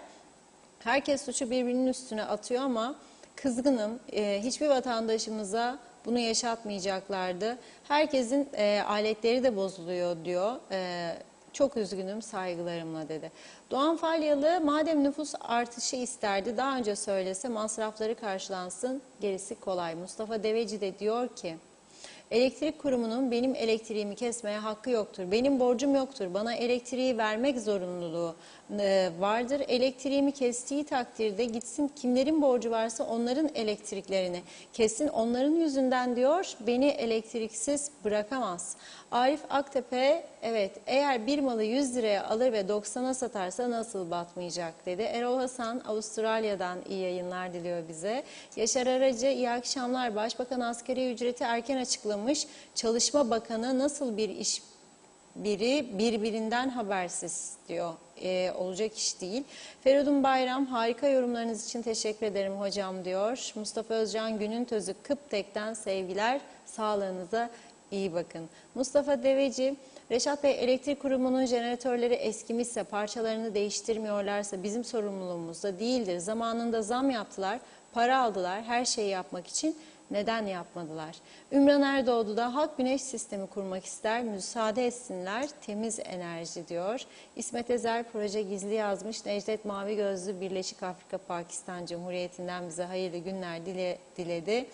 Herkes suçu birbirinin üstüne atıyor ama kızgınım. Hiçbir vatandaşımıza bunu yaşatmayacaklardı. Herkesin aletleri de bozuluyor diyor. Çok üzgünüm saygılarımla dedi. Doğan Falyalı madem nüfus artışı isterdi daha önce söylese masrafları karşılansın gerisi kolay. Mustafa Deveci de diyor ki elektrik kurumunun benim elektriğimi kesmeye hakkı yoktur. Benim borcum yoktur. Bana elektriği vermek zorunluluğu vardır. Elektriğimi kestiği takdirde gitsin kimlerin borcu varsa onların elektriklerini kessin. Onların yüzünden diyor beni elektriksiz bırakamaz. Arif Aktepe evet eğer bir malı 100 liraya alır ve 90'a satarsa nasıl batmayacak dedi. Erol Hasan Avustralya'dan iyi yayınlar diliyor bize. Yaşar Aracı iyi akşamlar. Başbakan asgari ücreti erken açıklamış. Çalışma Bakanı nasıl bir iş biri birbirinden habersiz diyor. Olacak iş değil. Feridun Bayram harika yorumlarınız için teşekkür ederim hocam diyor. Mustafa Özcan Günün Tözü Kıptek'ten sevgiler sağlığınıza iyi bakın. Mustafa Deveci Reşat Bey elektrik kurumunun jeneratörleri eskimişse parçalarını değiştirmiyorlarsa bizim sorumluluğumuz da değildir. Zamanında zam yaptılar, para aldılar her şeyi yapmak için. Neden yapmadılar? Ümran Erdoğdu da halk güneş sistemi kurmak ister, müsaade etsinler, temiz enerji diyor. İsmet Ezer proje gizli yazmış, Necdet Mavi Gözlü Birleşik Afrika Pakistan Cumhuriyeti'nden bize hayırlı günler diledi.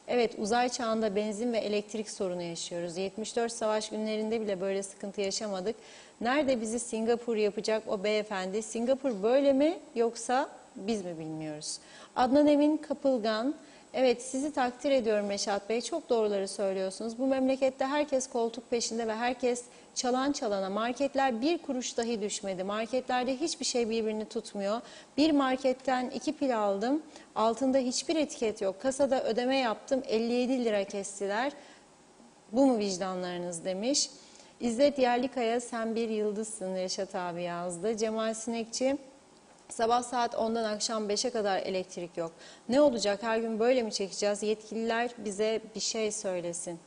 Evet uzay çağında benzin ve elektrik sorunu yaşıyoruz. 74 savaş günlerinde bile böyle sıkıntı yaşamadık. Nerede bizi Singapur yapacak o beyefendi? Singapur böyle mi yoksa biz mi bilmiyoruz? Adnan Emin Kapılgan. Evet sizi takdir ediyorum Reşat Bey. Çok doğruları söylüyorsunuz. Bu memlekette herkes koltuk peşinde ve herkes çalan çalana. Marketler bir kuruş dahi düşmedi. Marketlerde hiçbir şey birbirini tutmuyor. Bir marketten 2 pil aldım. Altında hiçbir etiket yok. Kasada ödeme yaptım. 57 lira kestiler. Bu mu vicdanlarınız demiş. İzzet Yerlikaya sen bir yıldızsın Reşat abi yazdı. Cemal Sinekçi. Sabah saat 10'dan akşam 5'e kadar elektrik yok. Ne olacak? Her gün böyle mi çekeceğiz? Yetkililer bize bir şey söylesin.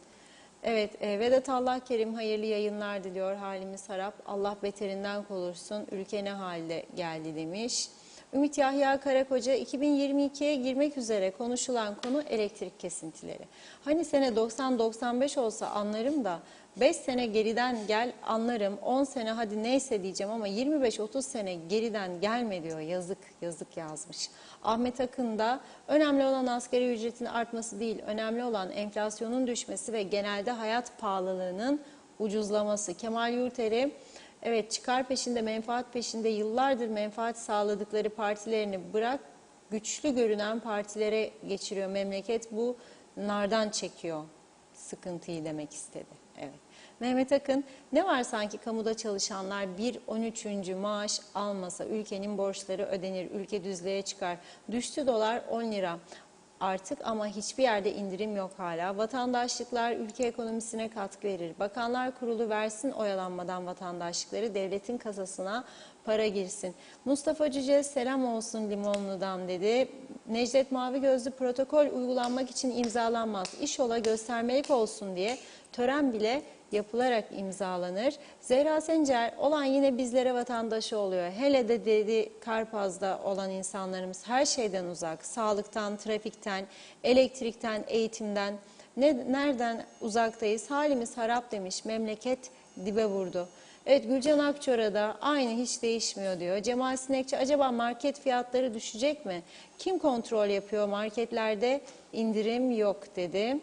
Evet, Vedat Allah Kerim hayırlı yayınlar diliyor. Halimiz harap. Allah beterinden korusun. Ülke ne halde geldi demiş. Ümit Yahya Karakoca 2022'ye girmek üzere konuşulan konu elektrik kesintileri. Hani sene 90-95 olsa anlarım da 5 sene geriden gel anlarım, 10 sene hadi neyse diyeceğim ama 25-30 sene geriden gelme diyor. Yazık, yazık yazmış. Ahmet Akın da önemli olan asgari ücretin artması değil, önemli olan enflasyonun düşmesi ve genelde hayat pahalılığının ucuzlaması. Kemal Yurteri, evet çıkar peşinde, menfaat peşinde yıllardır menfaat sağladıkları partilerini bırak, güçlü görünen partilere geçiriyor memleket. Bu nardan çekiyor sıkıntıyı demek istedi. Evet. Mehmet Akın, ne var sanki kamuda çalışanlar 1/13. maaş almasa ülkenin borçları ödenir, ülke düzlüğe çıkar. Düştü dolar 10 lira artık ama hiçbir yerde indirim yok hala. Vatandaşlıklar ülke ekonomisine katkı verir. Bakanlar Kurulu versin oyalanmadan vatandaşlıkları, devletin kasasına para girsin. Mustafa Cüce selam olsun Limonlu'dan dedi. Necdet Mavi Gözlü protokol uygulanmak için imzalanmaz. İşola göstermelik olsun diye tören bile yapılarak imzalanır. Zehra Sencer olan yine bizlere vatandaşı oluyor. Hele de dedi Karpaz'da olan insanlarımız her şeyden uzak. Sağlıktan, trafikten, elektrikten, eğitimden. Nereden uzaktayız? Halimiz harap demiş. Memleket dibe vurdu. Evet Gülcan Akçor'a da aynı hiç değişmiyor diyor. Cemal Sinekçi acaba market fiyatları düşecek mi? Kim kontrol yapıyor? Marketlerde indirim yok dedi.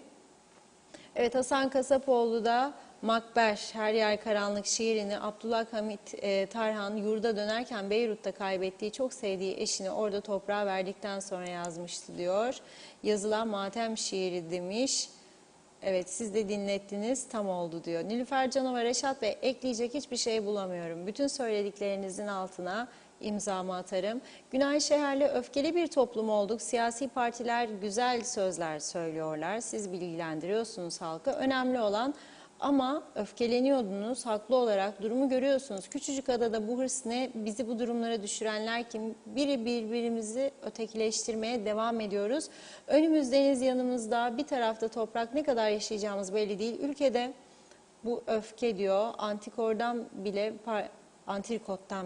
Evet Hasan Kasapoğlu da Makber, Her Yer Karanlık şiirini Abdullah Hamit Tarhan yurda dönerken Beyrut'ta kaybettiği çok sevdiği eşini orada toprağa verdikten sonra yazmıştı diyor. Yazılan matem şiiri demiş. Evet, siz de dinlettiniz, tam oldu diyor. Nilüfer Canova, Reşat Bey, ekleyecek hiçbir şey bulamıyorum. Bütün söylediklerinizin altına imzamı atarım. Günay Şeher'le öfkeli bir toplum olduk. Siyasi partiler güzel sözler söylüyorlar. Siz bilgilendiriyorsunuz halkı. Önemli olan, ama öfkeleniyordunuz, haklı olarak durumu görüyorsunuz. Küçücük adada bu hırs ne? Bizi bu durumlara düşürenler kim? Birbirimizi ötekileştirmeye devam ediyoruz. Önümüz deniz, yanımızda, bir tarafta toprak, ne kadar yaşayacağımız belli değil. Ülkede bu öfke diyor, antrikottan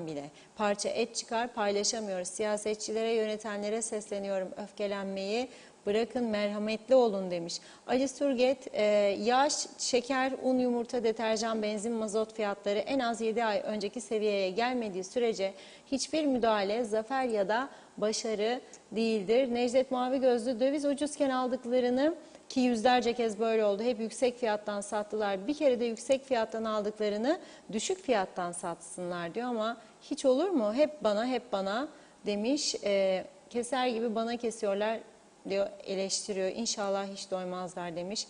bile parça et çıkar, paylaşamıyoruz. Siyasetçilere, yönetenlere sesleniyorum, öfkelenmeyi bırakın, merhametli olun demiş. Ali Surget, yağ, şeker, un, yumurta, deterjan, benzin, mazot fiyatları en az 7 ay önceki seviyeye gelmediği sürece hiçbir müdahale zafer ya da başarı değildir. Necdet Mavi Gözlü, döviz ucuzken aldıklarını, ki yüzlerce kez böyle oldu, hep yüksek fiyattan sattılar. Bir kere de yüksek fiyattan aldıklarını düşük fiyattan satsınlar diyor, ama hiç olur mu? Hep bana demiş. Keser gibi bana kesiyorlar diyor, eleştiriyor. İnşallah hiç doymazlar demiş.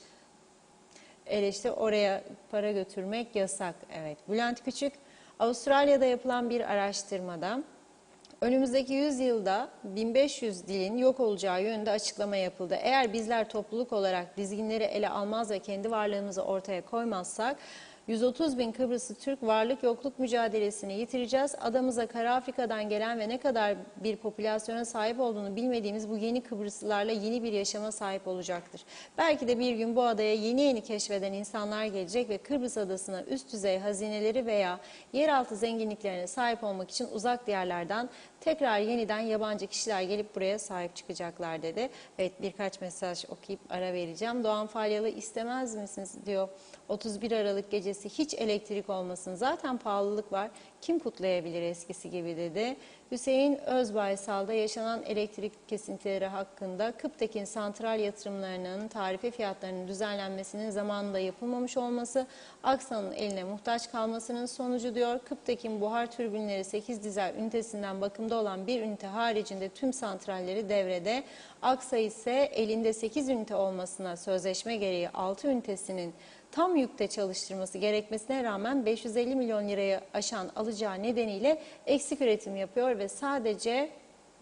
Oraya para götürmek yasak. Evet. Bülent Küçük, Avustralya'da yapılan bir araştırmada önümüzdeki 100 yılda 1500 dilin yok olacağı yönünde açıklama yapıldı. Eğer bizler topluluk olarak dizginleri ele almaz ve kendi varlığımızı ortaya koymazsak 130 bin Kıbrıslı Türk varlık yokluk mücadelesini yitireceğiz. Adamıza Kara Afrika'dan gelen ve ne kadar bir popülasyona sahip olduğunu bilmediğimiz bu yeni Kıbrıslılarla yeni bir yaşama sahip olacaktır. Belki de bir gün bu adaya yeni keşfeden insanlar gelecek ve Kıbrıs adasına üst düzey hazineleri veya yeraltı zenginliklerine sahip olmak için uzak diyarlardan tekrar yeniden yabancı kişiler gelip buraya sahip çıkacaklar dedi. Evet, birkaç mesaj okuyup ara vereceğim. Doğan Falyalı, istemez misiniz diyor. 31 Aralık gecesi hiç elektrik olmasın. Zaten pahalılık var. Kim kutlayabilir eskisi gibi dedi. Hüseyin Özbaysal'da yaşanan elektrik kesintileri hakkında Kıptekin santral yatırımlarının tarife fiyatlarının düzenlenmesinin zamanında yapılmamış olması, Aksa'nın eline muhtaç kalmasının sonucu diyor. Kıptekin buhar türbinleri 8 dizel ünitesinden bakımda olan bir ünite haricinde tüm santralleri devrede. Aksa ise elinde 8 ünite olmasına sözleşme gereği 6 ünitesinin tam yükte çalıştırması gerekmesine rağmen 550 milyon liraya aşan alacağı nedeniyle eksik üretim yapıyor ve sadece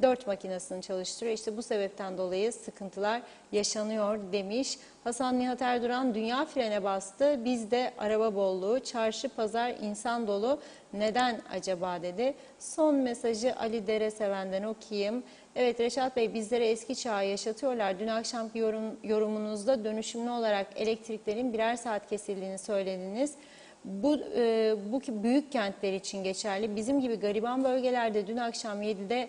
4 makinesini çalıştırıyor. İşte bu sebepten dolayı sıkıntılar yaşanıyor demiş. Hasan Nihat Erduran, dünya frene bastı. Bizde araba bolluğu, çarşı pazar insan dolu. Neden acaba dedi. Son mesajı Ali Dereseven'den okuyayım. Evet Reşat Bey, bizlere eski çağı yaşatıyorlar. Dün akşamki yorumunuzda dönüşümlü olarak elektriklerin birer saat kesildiğini söylediniz. Bu büyük kentler için geçerli. Bizim gibi gariban bölgelerde dün akşam 7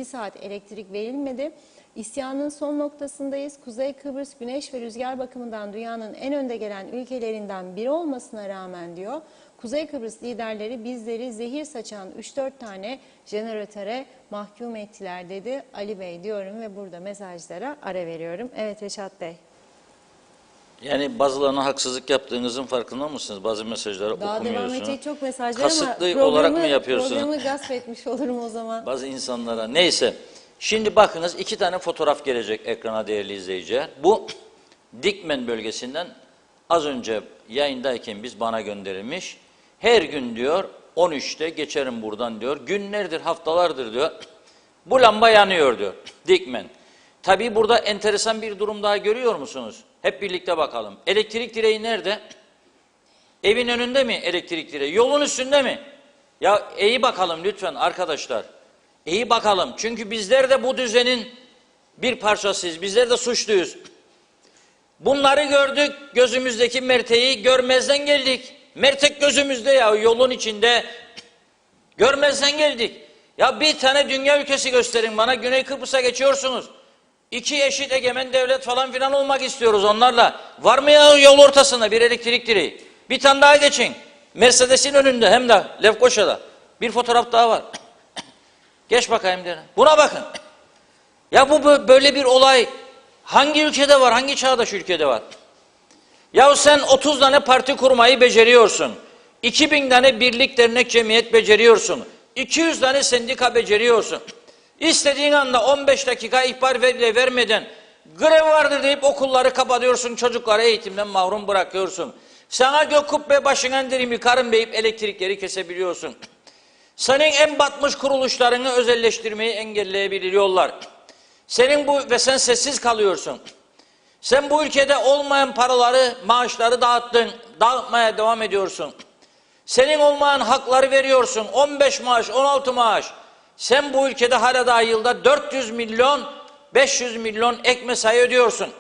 saat elektrik verilmedi. İsyanın son noktasındayız. Kuzey Kıbrıs güneş ve rüzgar bakımından dünyanın en önde gelen ülkelerinden biri olmasına rağmen diyor, Kuzey Kıbrıs liderleri bizleri zehir saçan 3-4 tane jeneratöre mahkum ettiler dedi Ali Bey diyorum ve burada mesajlara ara veriyorum. Evet Reşat Bey. Yani bazılarına haksızlık yaptığınızın farkında mısınız? Bazı mesajları Daha okumuyorsunuz. devam edecek çok mesaj var ama kasıtlı olarak mı yapıyorsunuz? Programı gasp etmiş olurum o zaman. Bazı insanlara. Neyse. Şimdi bakınız, 2 tane fotoğraf gelecek ekrana değerli izleyiciler. Bu Dikmen bölgesinden az önce yayındayken bana gönderilmiş. Her gün diyor 13'te geçerim buradan diyor. Günlerdir, haftalardır diyor. Bu lamba yanıyor diyor Dikmen. Tabii burada enteresan bir durum daha görüyor musunuz? Hep birlikte bakalım. Elektrik direği nerede? Evin önünde mi elektrik direği? Yolun üstünde mi? Ya iyi bakalım lütfen arkadaşlar. İyi bakalım. Çünkü bizler de bu düzenin bir parçasıyız. Bizler de suçluyuz. Bunları gördük. Gözümüzdeki merteği görmezden geldik. Mertek gözümüzde ya, yolun içinde. Görmezden geldik. Ya bir tane dünya ülkesi gösterin bana. Güney Kıbrıs'a geçiyorsunuz. 2 eşit egemen devlet falan filan olmak istiyoruz onlarla. Var mı ya yol ortasında bir elektrik direği? Bir tane daha geçin. Mercedes'in önünde, hem de Lefkoşa'da. Bir fotoğraf daha var. Geç bakayım diye. Buna bakın. Ya bu böyle bir olay hangi ülkede var? Hangi çağdaş ülkede var? Ya sen 30 tane parti kurmayı beceriyorsun. 2000 tane birlik, dernek, cemiyet beceriyorsun. 200 tane sendika beceriyorsun. İstediğin anda 15 dakika ihbar vermeden grev vardır deyip okulları kapatıyorsun, çocukları eğitimden mahrum bırakıyorsun. Sana gök kubbe başına indirim yıkarım deyip elektrikleri kesebiliyorsun. Senin en batmış kuruluşlarını özelleştirmeyi engelleyebiliyorlar. Senin bu ve sen sessiz kalıyorsun. Sen bu ülkede olmayan paraları, maaşları dağıttın, dağıtmaya devam ediyorsun. Senin olmayan hakları veriyorsun, 15 maaş, 16 maaş. Sen bu ülkede hala daha yılda 400 milyon, 500 milyon ek mesai ödüyorsun.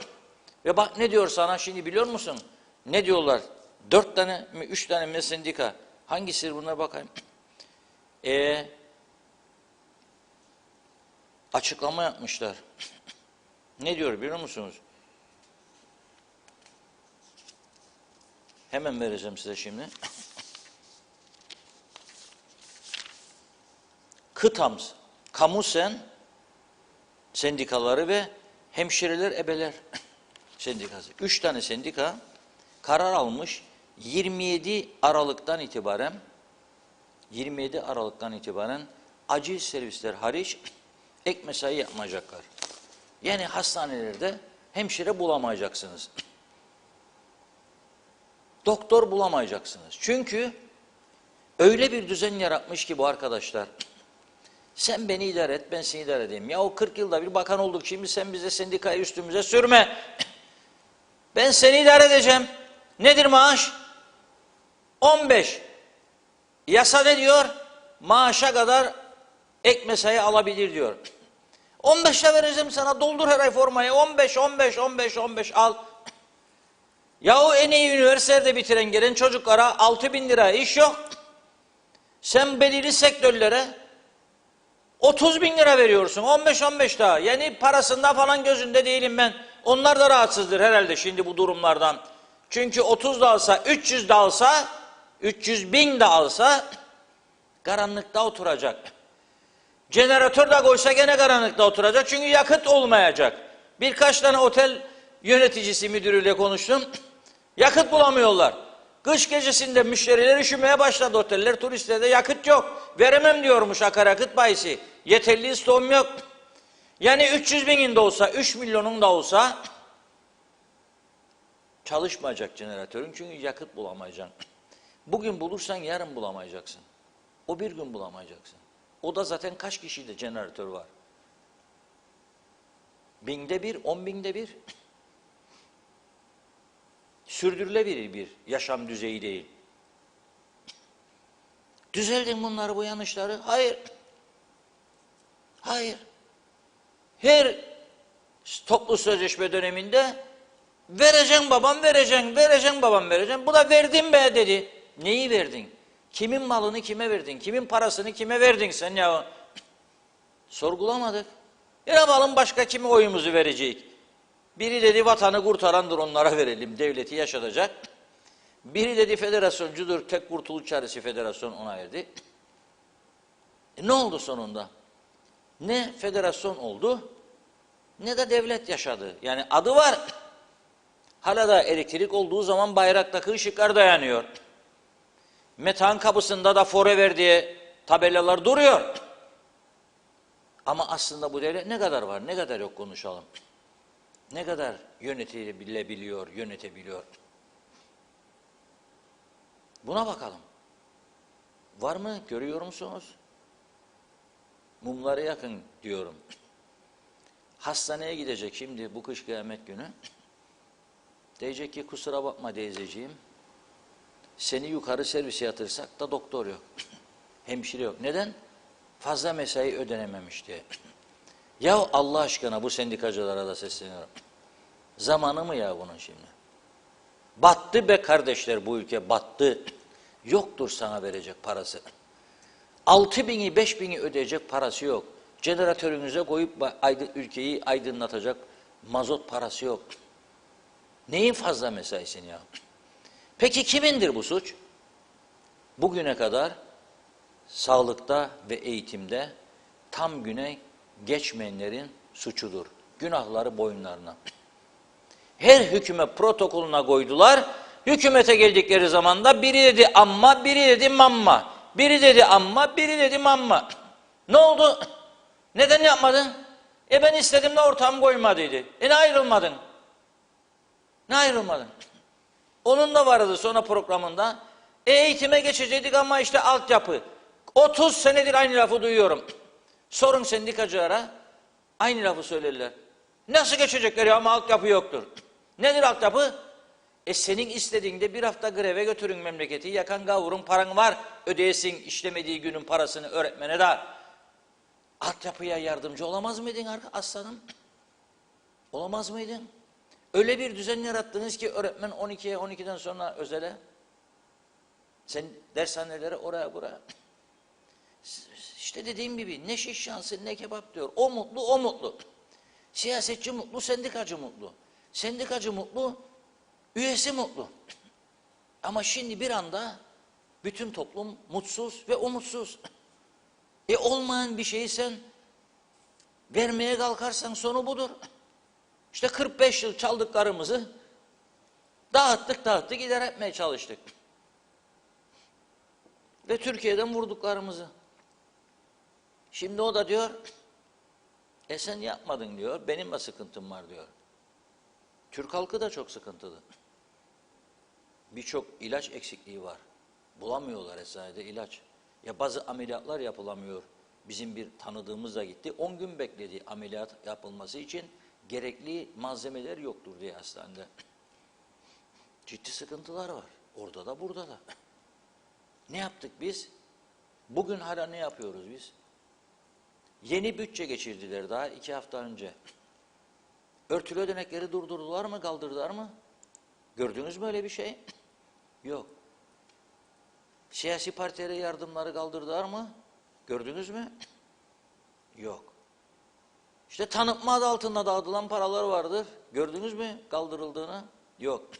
Ve bak ne diyor sana şimdi biliyor musun? Ne diyorlar? 4 tane mi 3 tane mi sendika? Hangisidir bunlara bakayım. Açıklama yapmışlar. Ne diyor biliyor musunuz? Hemen vereceğim size şimdi. KıTAMS, Kamusen sendikaları ve hemşireler, ebeler sendikası. 3 tane sendika karar almış 27 Aralık'tan itibaren acil servisler hariç ek mesai yapmayacaklar. Yani hastanelerde hemşire bulamayacaksınız. Doktor bulamayacaksınız. Çünkü öyle bir düzen yaratmış ki bu arkadaşlar. Sen beni idare et, ben seni idare edeyim. Ya o 40 yılda bir bakan olduk, şimdi sen bize sendikayı üstümüze sürme. Ben seni idare edeceğim. Nedir maaş? 15. Yasa ne diyor? Maaşa kadar ek mesai alabilir diyor. 15'e vereceğim sana, doldur her ay formayı. 15 al. Yahu en iyi üniversitede bitiren gelen çocuklara 6.000 lira iş yok. Sen belirli sektörlere 30.000 lira veriyorsun. 15 daha. Yani parasında falan gözünde değilim ben. Onlar da rahatsızdır herhalde şimdi bu durumlardan. Çünkü 30 da alsa, 300 de alsa, 300.000 de alsa karanlıkta oturacak. Jeneratör de koysa gene karanlıkta oturacak. Çünkü yakıt olmayacak. Birkaç tane otel yöneticisi müdürüyle konuştum. Yakıt bulamıyorlar. Kış gecesinde müşteriler üşümeye başladı oteller, turistlerde yakıt yok. Veremem diyormuş akaryakıt bayisi. Yeterli stoğum yok. Yani 300.000'in de olsa, 3 milyonun da olsa çalışmayacak jeneratörün çünkü yakıt bulamayacaksın. Bugün bulursan yarın bulamayacaksın. O bir gün bulamayacaksın. O da zaten kaç kişide jeneratör var? 1000'de 1, 10.000'de 1. Sürdürülebilir bir yaşam düzeyi değil. Düzeldin bunları, bu yanlışları? Hayır. Hayır. Her toplu sözleşme döneminde vereceksin babam, vereceksin babam, vereceksin. Bu da verdim be dedi. Neyi verdin? Kimin malını kime verdin? Kimin parasını kime verdin sen ya? Sorgulamadık. Ne yapalım, başka kime oyumuzu verecek? Biri dedi vatanı kurtarandır, onlara verelim. Devleti yaşatacak. Biri dedi federasyoncudur, tek kurtuluş çaresi federasyon, ona verdi. Ne oldu sonunda? Ne federasyon oldu, ne de devlet yaşadı. Yani adı var. Hala da elektrik olduğu zaman bayraktaki ışıklar dayanıyor. Metan kapısında da forever diye tabelalar duruyor. Ama aslında bu devlet ne kadar var, ne kadar yok konuşalım. Ne kadar yönetebiliyor, yönetebiliyor. Buna bakalım. Var mı? Görüyor musunuz? Mumları yakın diyorum. Hastaneye gidecek şimdi bu kış kıyamet günü. Diyecek ki kusura bakma teyzeciğim. Seni yukarı servise yatırsak da doktor yok. Hemşire yok. Neden? Fazla mesai ödenememiş diye. Ya Allah aşkına bu sendikacılara da sesleniyorum. Zamanı mı ya bunun şimdi? Battı be kardeşler, bu ülke battı. Yoktur sana verecek parası. 6.000'i 5.000'i ödeyecek parası yok. Jeneratörünüze koyup ülkeyi aydınlatacak mazot parası yok. Neyin fazla mesaisini ya? Peki kimindir bu suç? Bugüne kadar sağlıkta ve eğitimde tam güne geçmeyenlerin suçudur. Günahları boyunlarına. Her hükümet protokolüne koydular. Hükümete geldikleri zaman da biri dedi amma, biri dedi mamma. Biri dedi amma, biri dedi mamma. Ne oldu? Neden yapmadın? Ben istedim de ortam koymadıydı. Ne ayrılmadın? Ne ayrılmadın? Onun da vardı sonra programında. Eğitime geçecektik ama işte altyapı. 30 senedir aynı lafı duyuyorum. Sorun sendikacılara, aynı lafı söylerler. Nasıl geçecekler ya ama altyapı yoktur. Nedir altyapı? Senin istediğinde bir hafta greve götürün memleketi, yakan gavurun paran var, ödeyesin işlemediği günün parasını öğretmene de. Altyapıya yardımcı olamaz mıydın aslanım? Olamaz mıydın? Öyle bir düzen yarattınız ki öğretmen 12'ye 12'den sonra özele. Sen dershanelere oraya buraya. İşte dediğim gibi ne şiş şansı ne kebap diyor. O mutlu o mutlu. Siyasetçi mutlu, sendikacı mutlu. Sendikacı mutlu, üyesi mutlu. Ama şimdi bir anda bütün toplum mutsuz ve umutsuz. Olmayan bir şeyi sen vermeye kalkarsan sonu budur. İşte 45 yıl çaldıklarımızı dağıttık idare etmeye çalıştık. Ve Türkiye'den vurduklarımızı. Şimdi o da diyor, sen yapmadın diyor, benim de sıkıntım var diyor. Türk halkı da çok sıkıntılı. Birçok ilaç eksikliği var. Bulamıyorlar eczanede ilaç. Ya bazı ameliyatlar yapılamıyor. Bizim bir tanıdığımız da gitti. 10 gün bekledi ameliyat yapılması için. Gerekli malzemeler yoktur diye hastanede. Ciddi sıkıntılar var. Orada da burada da. Ne yaptık biz? Bugün hala ne yapıyoruz biz? Yeni bütçe geçirdiler daha 2 hafta önce. Örtülü ödenekleri durdurdular mı, kaldırdılar mı? Gördünüz mü öyle bir şey? Yok. Siyasi partilere yardımları kaldırdılar mı? Gördünüz mü? Yok. İşte tanıtma adı altında dağıtılan paralar vardır. Gördünüz mü kaldırıldığını? Yok.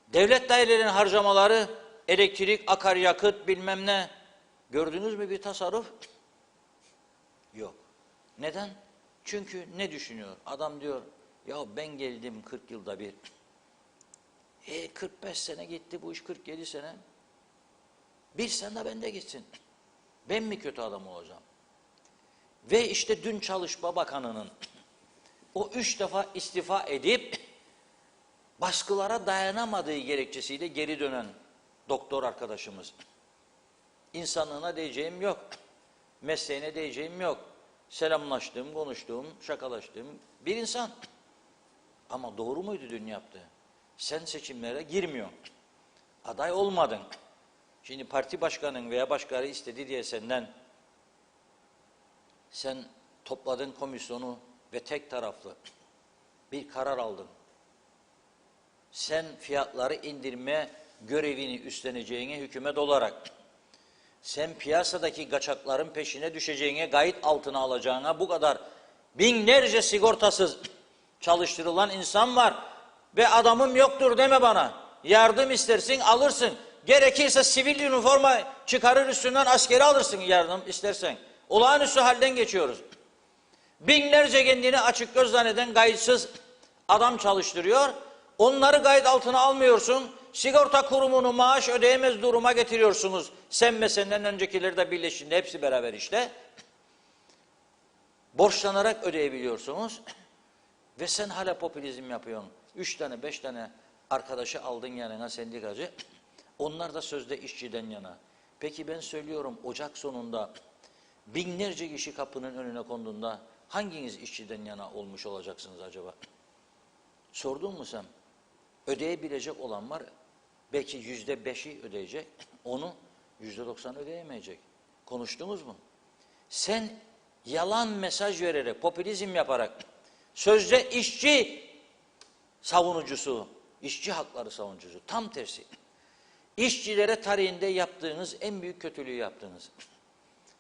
Devlet dairelerinin harcamaları, elektrik, akaryakıt bilmem ne. Gördünüz mü bir tasarruf? Yok. Neden? Çünkü ne düşünüyor? Adam diyor, ya ben geldim 40 yılda bir. 45 sene gitti bu iş 47 sene. Bir sene de bende gitsin. Ben mi kötü adam olacağım? Ve işte dün Çalışma Bakanı'nın o 3 defa istifa edip baskılara dayanamadığı gerekçesiyle geri dönen doktor arkadaşımız. İnsanlığına diyeceğim yok. Mesleğine diyeceğim yok. Selamlaştığım, konuştuğum, şakalaştığım bir insan. Ama doğru muydu dün yaptığı? Sen seçimlere girmiyorsun. Aday olmadın. Şimdi parti başkanın veya başkanı istedi diye sen topladın komisyonu ve tek taraflı bir karar aldın. Sen fiyatları indirme görevini üstleneceğine hükümet olarak, sen piyasadaki kaçakların peşine düşeceğine, kayıt altına alacağına bu kadar binlerce sigortasız çalıştırılan insan var ve adamım yoktur deme bana. Yardım istersin alırsın. Gerekirse sivil üniforma çıkarır üstünden askeri alırsın yardım istersen. Olağanüstü halden geçiyoruz. Binlerce kendini açık göz zanneden kayıtsız adam çalıştırıyor. Onları kayıt altına almıyorsun. Sigorta kurumunu maaş ödeyemez duruma getiriyorsunuz. Sen ve senden öncekileri de birleştiğinde hepsi beraber işte. Borçlanarak ödeyebiliyorsunuz. Ve sen hala popülizm yapıyorsun. 3 tane 5 tane arkadaşı aldın yanına sendikacı. Onlar da sözde işçiden yana. Peki ben söylüyorum Ocak sonunda binlerce kişi kapının önüne konduğunda hanginiz işçiden yana olmuş olacaksınız acaba? Sordun mu sen? Ödeyebilecek olan var. Belki %5'i ödeyecek. Onu %90 ödeyemeyecek. Konuştunuz mu? Sen yalan mesaj vererek, popülizm yaparak sözde işçi savunucusu, işçi hakları savunucusu. Tam tersi. İşçilere tarihinde yaptığınız en büyük kötülüğü yaptınız.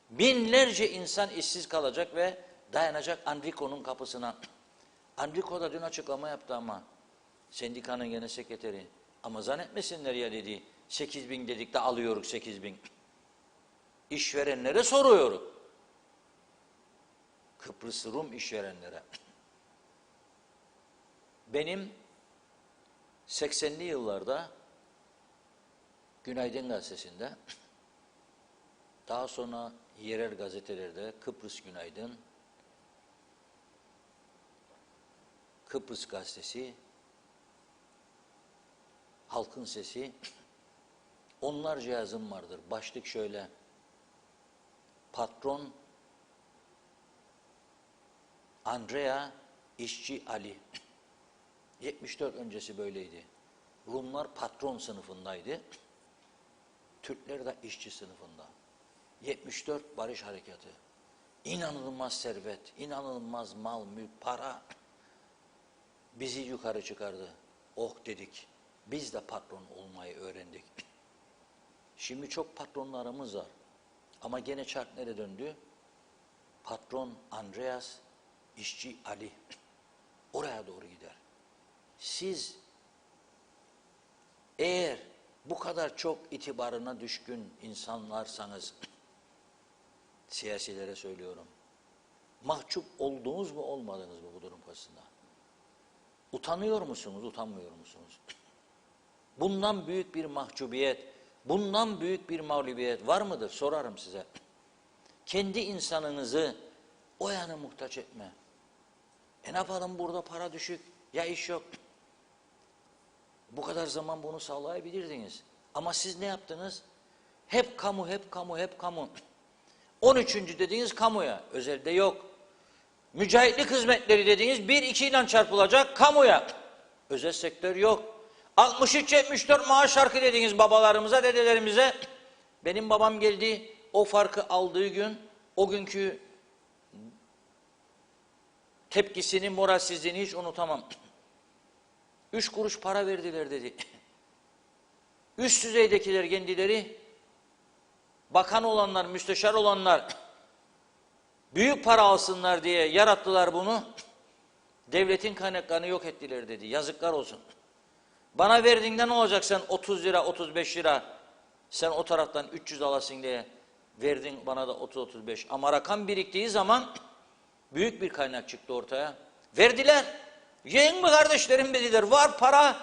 Binlerce insan işsiz kalacak ve dayanacak Enrico'nun kapısına. Enrico da dün açıklama yaptı ama sendikanın genel sekreteri. Ama zannetmesinler ya dedi. 8.000 dedik de alıyoruz 8.000. İşverenlere soruyoruz. Kıbrıs Rum işverenlere. benim 80'li yıllarda Günaydın Gazetesi'nde, daha sonra yerel gazetelerde Kıbrıs Günaydın, Kıbrıs Gazetesi, Halkın Sesi, onlarca yazım vardır. Başlık şöyle: Patron Andrea, işçi Ali. 74 öncesi böyleydi. Rumlar patron sınıfındaydı. Türkler de işçi sınıfında. 74 Barış Harekatı. İnanılmaz servet, inanılmaz mal, mülk, para bizi yukarı çıkardı. Oh dedik. Biz de patron olmayı öğrendik. Şimdi çok patronlarımız var. Ama gene çark nereye döndü? Patron Andreas, işçi Ali. Oraya doğru gider. Siz eğer bu kadar çok itibarına düşkün insanlarsanız, siyasilere söylüyorum, mahcup oldunuz mu olmadınız mı bu durum karşısında? Utanıyor musunuz, utanmıyor musunuz? Bundan büyük bir mahcubiyet, bundan büyük bir mağlubiyet var mıdır? Sorarım size. Kendi insanınızı o yana muhtaç etme. Ne yapalım, burada para düşük, ya iş yok. Bu kadar zaman bunu sağlayabilirdiniz. Ama siz ne yaptınız? Hep kamu, hep kamu, hep kamu. 13. dediğiniz kamuya, özelde yok. Mücahitlik hizmetleri dediğiniz 1-2 ile çarpılacak kamuya. Özel sektör yok. 63-74 maaş farkı dediğiniz babalarımıza, dedelerimize. Benim babam geldi, o farkı aldığı gün, o günkü tepkisini, moralsizliğini hiç unutamam. 3 kuruş para verdiler dedi. Üst düzeydekiler kendileri, bakan olanlar, müsteşar olanlar, büyük para alsınlar diye yarattılar bunu. Devletin kaynaklarını yok ettiler dedi. Yazıklar olsun. Bana verdiğinden ne olacak, sen 30 lira, 35 lira, sen o taraftan 300 alasın diye verdin bana da 30-35. Ama rakam biriktiği zaman büyük bir kaynak çıktı ortaya. Verdiler. Yiyin mi kardeşlerim dediler. Var para.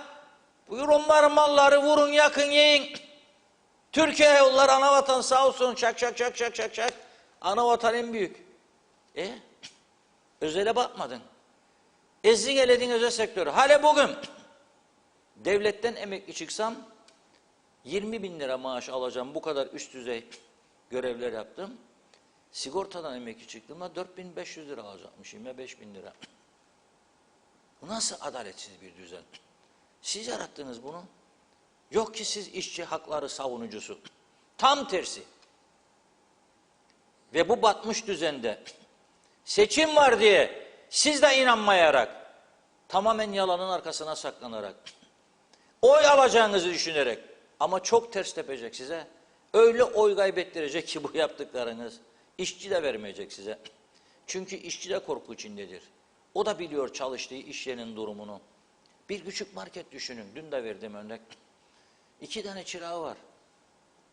Buyur onların malları, vurun yakın yiyin. Türkiye yolları, anavatan sağ olsun. Çak çak çak çak çak çak. Anavatan en büyük. Özele bakmadın. Ezdin eledin özel sektörü. Hale bugün devletten emekli çıksam 20 bin lira maaş alacağım. Bu kadar üst düzey görevler yaptım. Sigortadan emekli çıktığımda 4.500 lira alacakmışım ya 5.000 lira. Bu nasıl adaletsiz bir düzen? Siz yarattınız bunu. Yok ki siz işçi hakları savunucusu. Tam tersi. Ve bu batmış düzende seçim var diye siz de inanmayarak, tamamen yalanın arkasına saklanarak, oy alacağınızı düşünerek, ama çok ters tepecek size. Öyle oy kaybettirecek ki bu yaptıklarınız. İşçi de vermeyecek size. Çünkü işçi de korku içindedir. O da biliyor çalıştığı iş yerinin durumunu. Bir küçük market düşünün. Dün de verdim örnek. 2 tane çırağı var.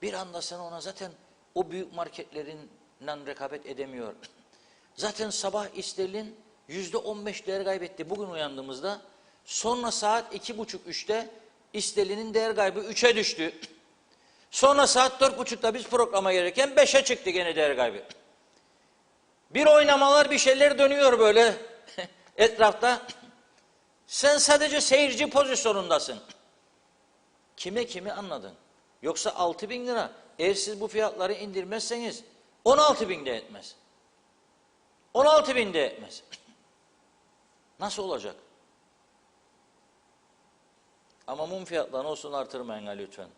Bir anda sen ona zaten o büyük marketlerinden rekabet edemiyor. Zaten sabah İstel'in %15 değer kaybetti. Bugün uyandığımızda sonra saat 2.30-3'te İstel'in değer kaybı 3'e düştü. Sonra saat 4.30'da biz programa gelirken 5'e çıktı gene değer kaybı. Bir oynamalar, bir şeyler dönüyor böyle etrafta. Sen sadece seyirci pozisyonundasın. Kimi anladın? Yoksa 6.000 lira. Eğer siz bu fiyatları indirmezseniz 16.000 de etmez. 16.000 de etmez. Nasıl olacak? Ama mum fiyatlarını olsun artırmayın ha lütfen.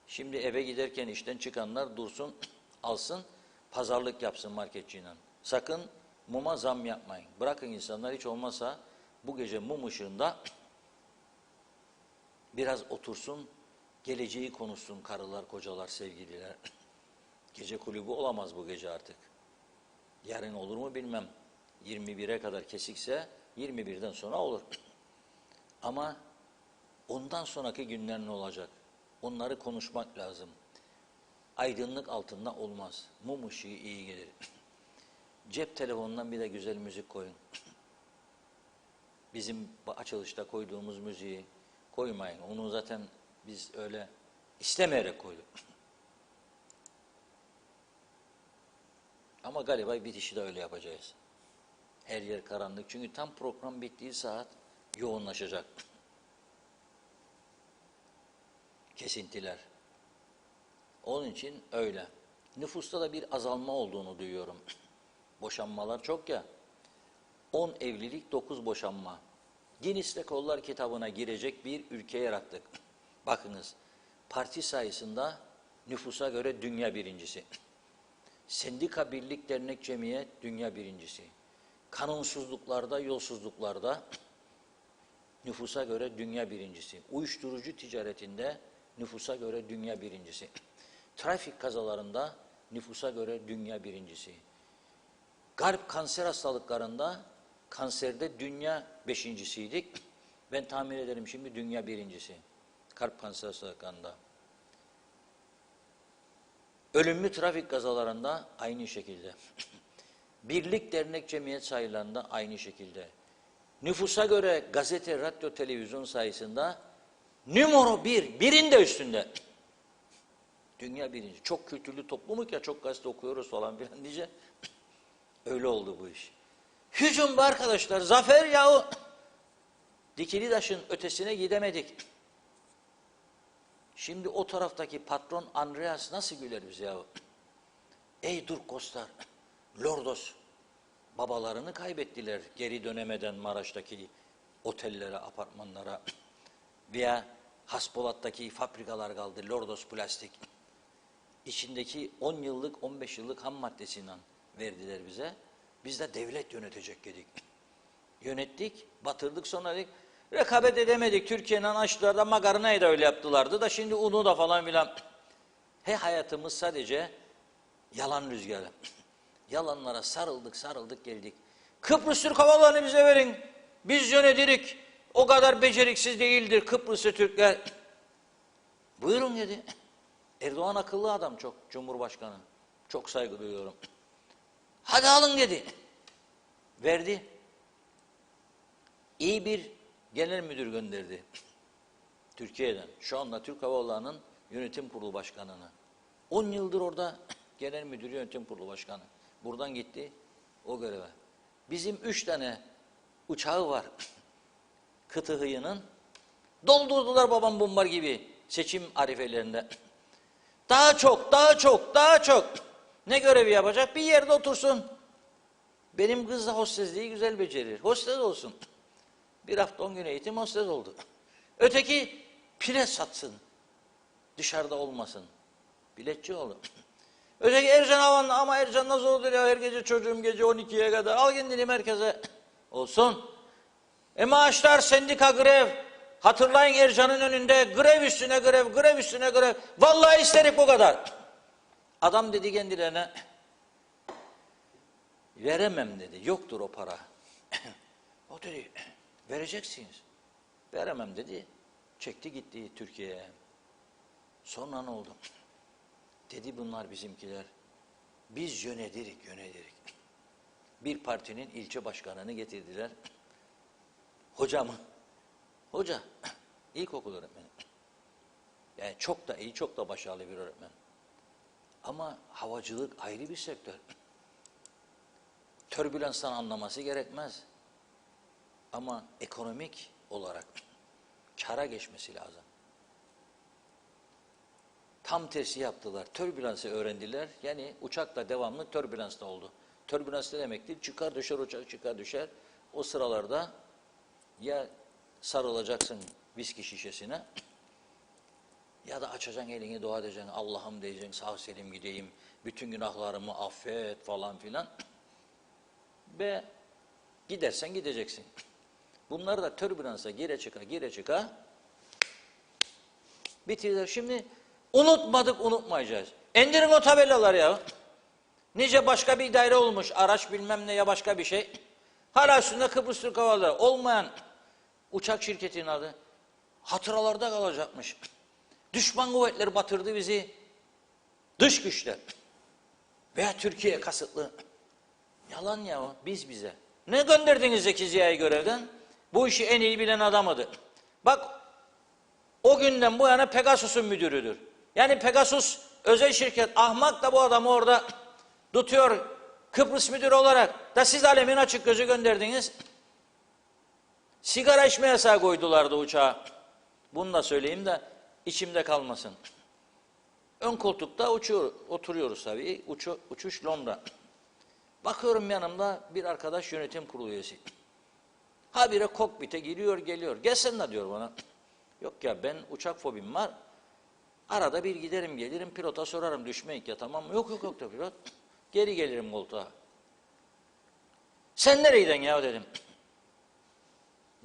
Şimdi eve giderken işten çıkanlar dursun, alsın, pazarlık yapsın marketçiyle. Sakın muma zam yapmayın. Bırakın insanlar hiç olmazsa bu gece mum ışığında biraz otursun, geleceği konuşsun karılar, kocalar, sevgililer. Gece kulübü olamaz bu gece artık. Yarın olur mu bilmem. 21'e kadar kesikse 21'den sonra olur. Ama ondan sonraki günler ne olacak? Onları konuşmak lazım. Aydınlık altında olmaz. Mum ışığı iyi gelir. Cep telefonundan bir de güzel müzik koyun. Bizim açılışta koyduğumuz müziği koymayın. Onu zaten biz öyle istemeyerek koyduk. Ama galiba bitişi de öyle yapacağız. Her yer karanlık. Çünkü tam program bittiği saat yoğunlaşacak. Kesintiler. Onun için öyle. Nüfusta da bir azalma olduğunu duyuyorum. Boşanmalar çok ya. 10 evlilik, 9 boşanma. Guinness Rekorlar kitabına girecek bir ülke yarattık. Bakınız, parti sayısında nüfusa göre dünya birincisi. Sendika, birlik, dernek, cemiyet dünya birincisi. Kanunsuzluklarda, yolsuzluklarda nüfusa göre dünya birincisi. Uyuşturucu ticaretinde nüfusa göre dünya birincisi. Trafik kazalarında nüfusa göre dünya birincisi. Kalp kanser hastalıklarında kanserde dünya beşincisiydik. Ben tahmin ederim şimdi dünya birincisi. Kalp kanser hastalıklarında. Ölümlü trafik kazalarında aynı şekilde. Birlik, dernek, cemiyet sayılarında aynı şekilde. Nüfusa göre gazete, radyo, televizyon sayısında numara bir, birin de üstünde. Dünya birinci. Çok kültürlü toplumuk ya, çok gazete okuyoruz falan filan diyece. Öyle oldu bu iş. Hücum bu arkadaşlar, zafer yahu. Dikili taşın ötesine gidemedik. Şimdi o taraftaki patron Andreas nasıl güler bize yahu? Ey Durkoslar, Lordos, babalarını kaybettiler geri dönemeden Maraş'taki otellere, apartmanlara veya Haspolat'taki fabrikalar kaldı, Lordos Plastik. İçindeki 10 yıllık, 15 yıllık ham maddesinden verdiler bize. Biz de devlet yönetecek dedik. Yönettik, batırdık, sonra dedik, rekabet edemedik. Türkiye'nin açtılar da makarnayı da öyle yaptılardı da şimdi unu da falan filan. Hayatımız sadece yalan rüzgarı. Yalanlara sarıldık geldik. Kıbrıs Türk Havalarını bize verin. Biz yönetirik. O kadar beceriksiz değildir Kıbrıs'ı Türkler. Buyurun dedi. Erdoğan akıllı adam çok, Cumhurbaşkanı. Çok saygı duyuyorum. Hadi alın dedi. Verdi. İyi bir genel müdür gönderdi. Türkiye'den. Şu anda Türk Hava Yolları'nın yönetim kurulu başkanını. 10 yıldır orada genel müdür, yönetim kurulu başkanı. Buradan gitti o göreve. Bizim 3 tane uçağı var. Kıtıhı'nın. Doldurdular babam bombar gibi seçim arifelerinde. Daha çok, daha çok, daha çok. Ne görevi yapacak? Bir yerde otursun. Benim kız da hostesliği güzel becerir. Hostes olsun. Bir hafta 10 gün eğitim hostes oldu. Öteki pile satsın. Dışarıda olmasın. Biletçi oldu. Öteki Ercan Havan'la, ama Ercan nasıl olur ya, her gece çocuğum gece 12'ye kadar. Al kendini merkeze. Olsun. Maaşlar, sendika, grev. Hatırlayın, Ercan'ın önünde grev üstüne grev, grev üstüne grev. Vallahi isterik o kadar. Adam dedi kendilerine, veremem dedi, yoktur o para. O dedi, vereceksiniz. Veremem dedi, çekti gitti Türkiye'ye. Sonra ne oldu? Dedi bunlar bizimkiler, biz yönetirik. Bir partinin ilçe başkanını getirdiler. Hocam, hoca, ilkokul öğretmeni. Yani çok da iyi, çok da başarılı bir öğretmen. Ama havacılık ayrı bir sektör. Türbülanstan anlaması gerekmez. Ama ekonomik olarak kâra geçmesi lazım. Tam tersi yaptılar. Türbülansı öğrendiler. Yani uçakla devamlı türbülansta oldu. Türbülans ne demektir? Çıkar düşer uçak, çıkar düşer. O sıralarda ya sarılacaksın viski şişesine ya da açacaksın elini, dua edeceksin. Allah'ım diyeceksin, sağ selim gideyim. Bütün günahlarımı affet falan filan. Ve gidersen gideceksin. Bunları da türbülansa gire çıka bitirdiler. Şimdi unutmadık, unutmayacağız. İndirin o tabelaları ya. Nice başka bir daire olmuş, araç bilmem ne ya başka bir şey. Hala üstünde Kıbrıs Türk Hava Yolları olmayan uçak şirketinin adı hatıralarda kalacakmış. Düşman kuvvetleri batırdı bizi. Dış güçler veya Türkiye kasıtlı. Yalan ya o, biz bize. Ne gönderdiniz Zeki Ziya'yı görevden? Bu işi en iyi bilen adamıdır. Bak o günden bu yana Pegasus'un müdürüdür. Yani Pegasus özel şirket, ahmak da bu adamı orada tutuyor Kıbrıs müdürü olarak. Da siz alemin açık gözü gönderdiniz. Sigara içme yasağı koydulardı uçağa. Bunu da söyleyeyim de içimde kalmasın. Ön koltukta oturuyoruz tabii. Uçuş Londra. Bakıyorum yanımda bir arkadaş yönetim kurulu üyesi. Habire kokpite giriyor geliyor. Gelsen diyor bana. Yok ya ben uçak fobim var. Arada bir giderim gelirim pilota sorarım düşmeyik ya tamam mı? Yok da pilot. Geri gelirim koltuğa. Sen nereyden ya dedim.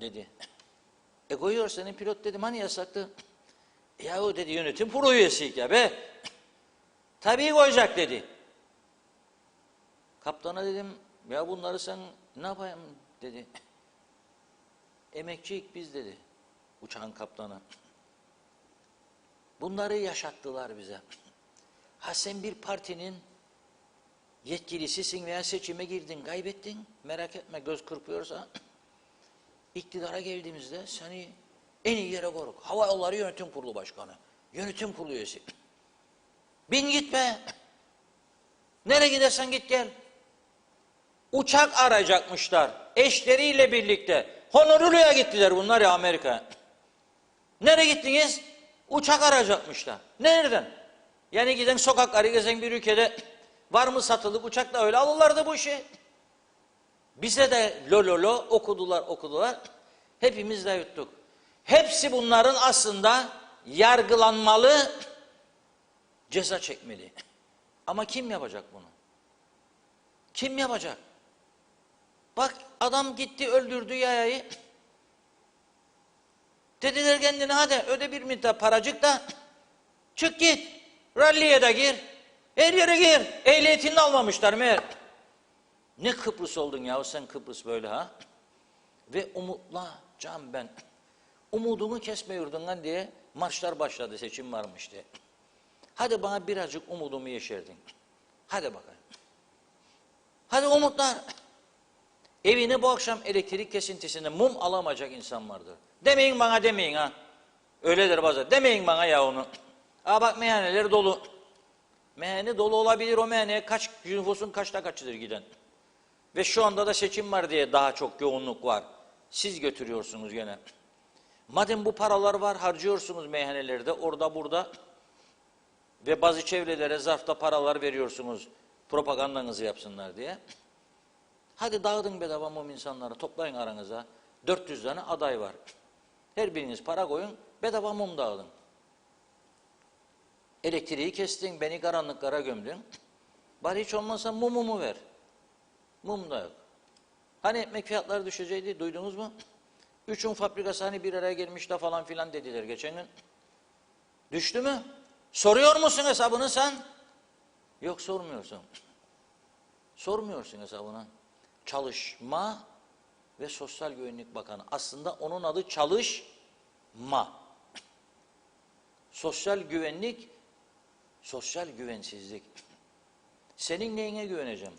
Dedi. Koyuyor senin pilot dedim hani yasaktı. Ya o dedi yönetim kurulu üyesiyik ya be. Tabii koyacak dedi. Kaptana dedim ya bunları sen ne yapayım dedi. Emekçiyik biz dedi. Uçağın kaptanı. Bunları yaşattılar bize. Ha sen bir partinin yetkilisisin veya seçime girdin, kaybettin. Merak etme göz kırpıyorsa. İktidara geldiğimizde seni en iyi yere koruk. Hava Yolları Yönetim Kurulu Başkanı. Yönetim Kurulu üyesi. Bin git be. Nereye gidersen git gel. Uçak arayacakmışlar. Eşleriyle birlikte. Honolulu'ya gittiler bunlar ya Amerika'ya. Nereye gittiniz? Uçak arayacakmışlar. Nereden? Yani giden sokakları gezen bir ülkede var mı satılık uçak da öyle alırlardı bu işi. Bize de lo okudular. Hepimiz de yuttuk. Hepsi bunların aslında yargılanmalı, ceza çekmeli. Ama kim yapacak bunu? Kim yapacak? Bak adam gitti öldürdü yayayı. Dediler kendine hadi öde bir miktar paracık da çık git. Ralliye de gir. Her yere gir. Ehliyetini almamışlar meğer. Ne Kıbrıs oldun ya sen Kıbrıs böyle ha? Ve umutla can ben. Umudumu kesme yurdundan diye marşlar başladı seçim varmış diye. Hadi bana birazcık umudumu yeşerdin. Hadi bakalım. Hadi umutlar. Evine bu akşam elektrik kesintisinde mum alamayacak insan vardır. Demeyin bana demeyin ha. Öyledir bazen. Demeyin bana ya onu. Aa bak meyhaneler dolu. Meyhane dolu olabilir o meyhaneye nüfusun kaçta kaçıdır giden. Ve şu anda da seçim var diye daha çok yoğunluk var. Siz götürüyorsunuz gene. Madem bu paralar var harcıyorsunuz meyhanelerde orada burada. Ve bazı çevrelere zarfta paralar veriyorsunuz. Propagandanızı yapsınlar diye. Hadi dağıtın bedava mum insanları toplayın aranıza. 400 tane aday var. Her biriniz para koyun bedava mum dağıtın. Elektriği kestin beni karanlıklara gömdün. Bari hiç olmazsa mumumu ver. Mum da yok. Hani ekmek fiyatları düşecekti duydunuz mu? 3'ün fabrikası hani bir araya gelmiş de falan filan dediler geçen gün. Düştü mü? Soruyor musun hesabını sen? Yok sormuyorsun. Sormuyorsun hesabını. Çalışma ve Sosyal Güvenlik Bakanı. Aslında onun adı çalışma. Sosyal güvenlik, sosyal güvensizlik. Senin neyine güveneceğim?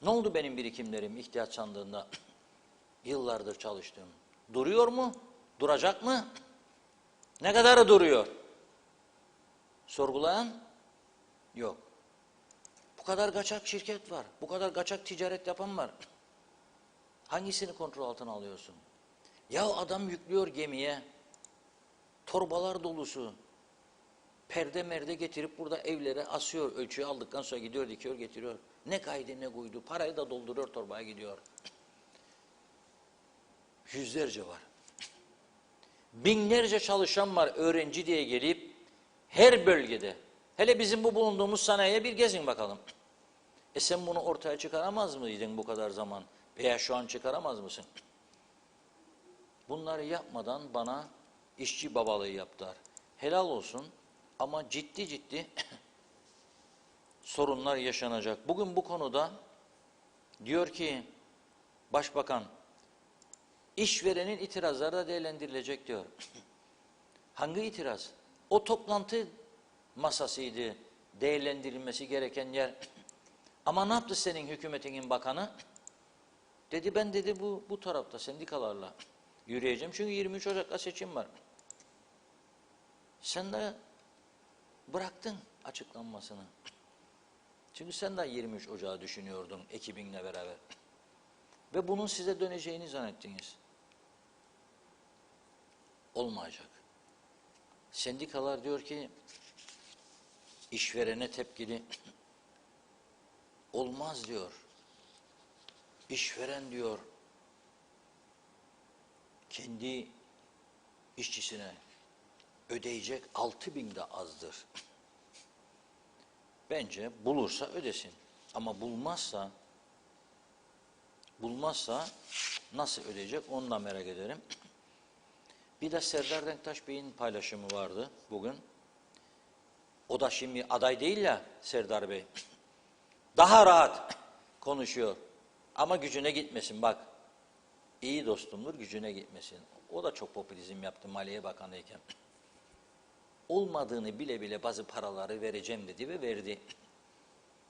Ne oldu benim birikimlerim ihtiyaç sandığında? Yıllardır çalıştım. Duruyor mu? Duracak mı? Ne kadarı duruyor? Sorgulayan? Yok. Bu kadar kaçak şirket var. Bu kadar kaçak ticaret yapan var. Hangisini kontrol altına alıyorsun? Ya adam yüklüyor gemiye. Torbalar dolusu. Perde merde getirip burada evlere asıyor. Ölçüyü aldıktan sonra gidiyor dikiyor getiriyor. Ne kaydı ne kuydu. Parayı da dolduruyor torbaya gidiyor. Yüzlerce var. Binlerce çalışan var öğrenci diye gelip her bölgede. Hele bizim bu bulunduğumuz sanayiye bir gezin bakalım. Sen bunu ortaya çıkaramaz mıydın bu kadar zaman? Veya şu an çıkaramaz mısın? Bunları yapmadan bana işçi babalığı yaptılar. Helal olsun ama ciddi sorunlar yaşanacak. Bugün bu konuda diyor ki Başbakan, işverenin itirazları da değerlendirilecek diyor. Hangi itiraz? O toplantı masasıydı değerlendirilmesi gereken yer. Ama ne yaptı senin hükümetinin bakanı? Dedi ben dedi bu tarafta sendikalarla yürüyeceğim. Çünkü 23 Ocak'ta seçim var. Sen de bıraktın açıklanmasını. Çünkü sen de 23 Ocağı düşünüyordun ekibinle beraber. Ve bunun size döneceğini zannettiniz. Olmayacak. Sendikalar diyor ki işverene tepkili. Olmaz diyor. İşveren diyor kendi işçisine ödeyecek 6.000 de azdır. Bence bulursa ödesin. Ama bulmazsa nasıl ödeyecek onu da merak ederim. Bir de Serdar Denktaş Bey'in paylaşımı vardı bugün. O da şimdi aday değil ya Serdar Bey. Daha rahat konuşuyor. Ama gücüne gitmesin bak. İyi dostumdur, gücüne gitmesin. O da çok popülizm yaptı Maliye Bakanı'yken. Olmadığını bile bile bazı paraları vereceğim dedi ve verdi.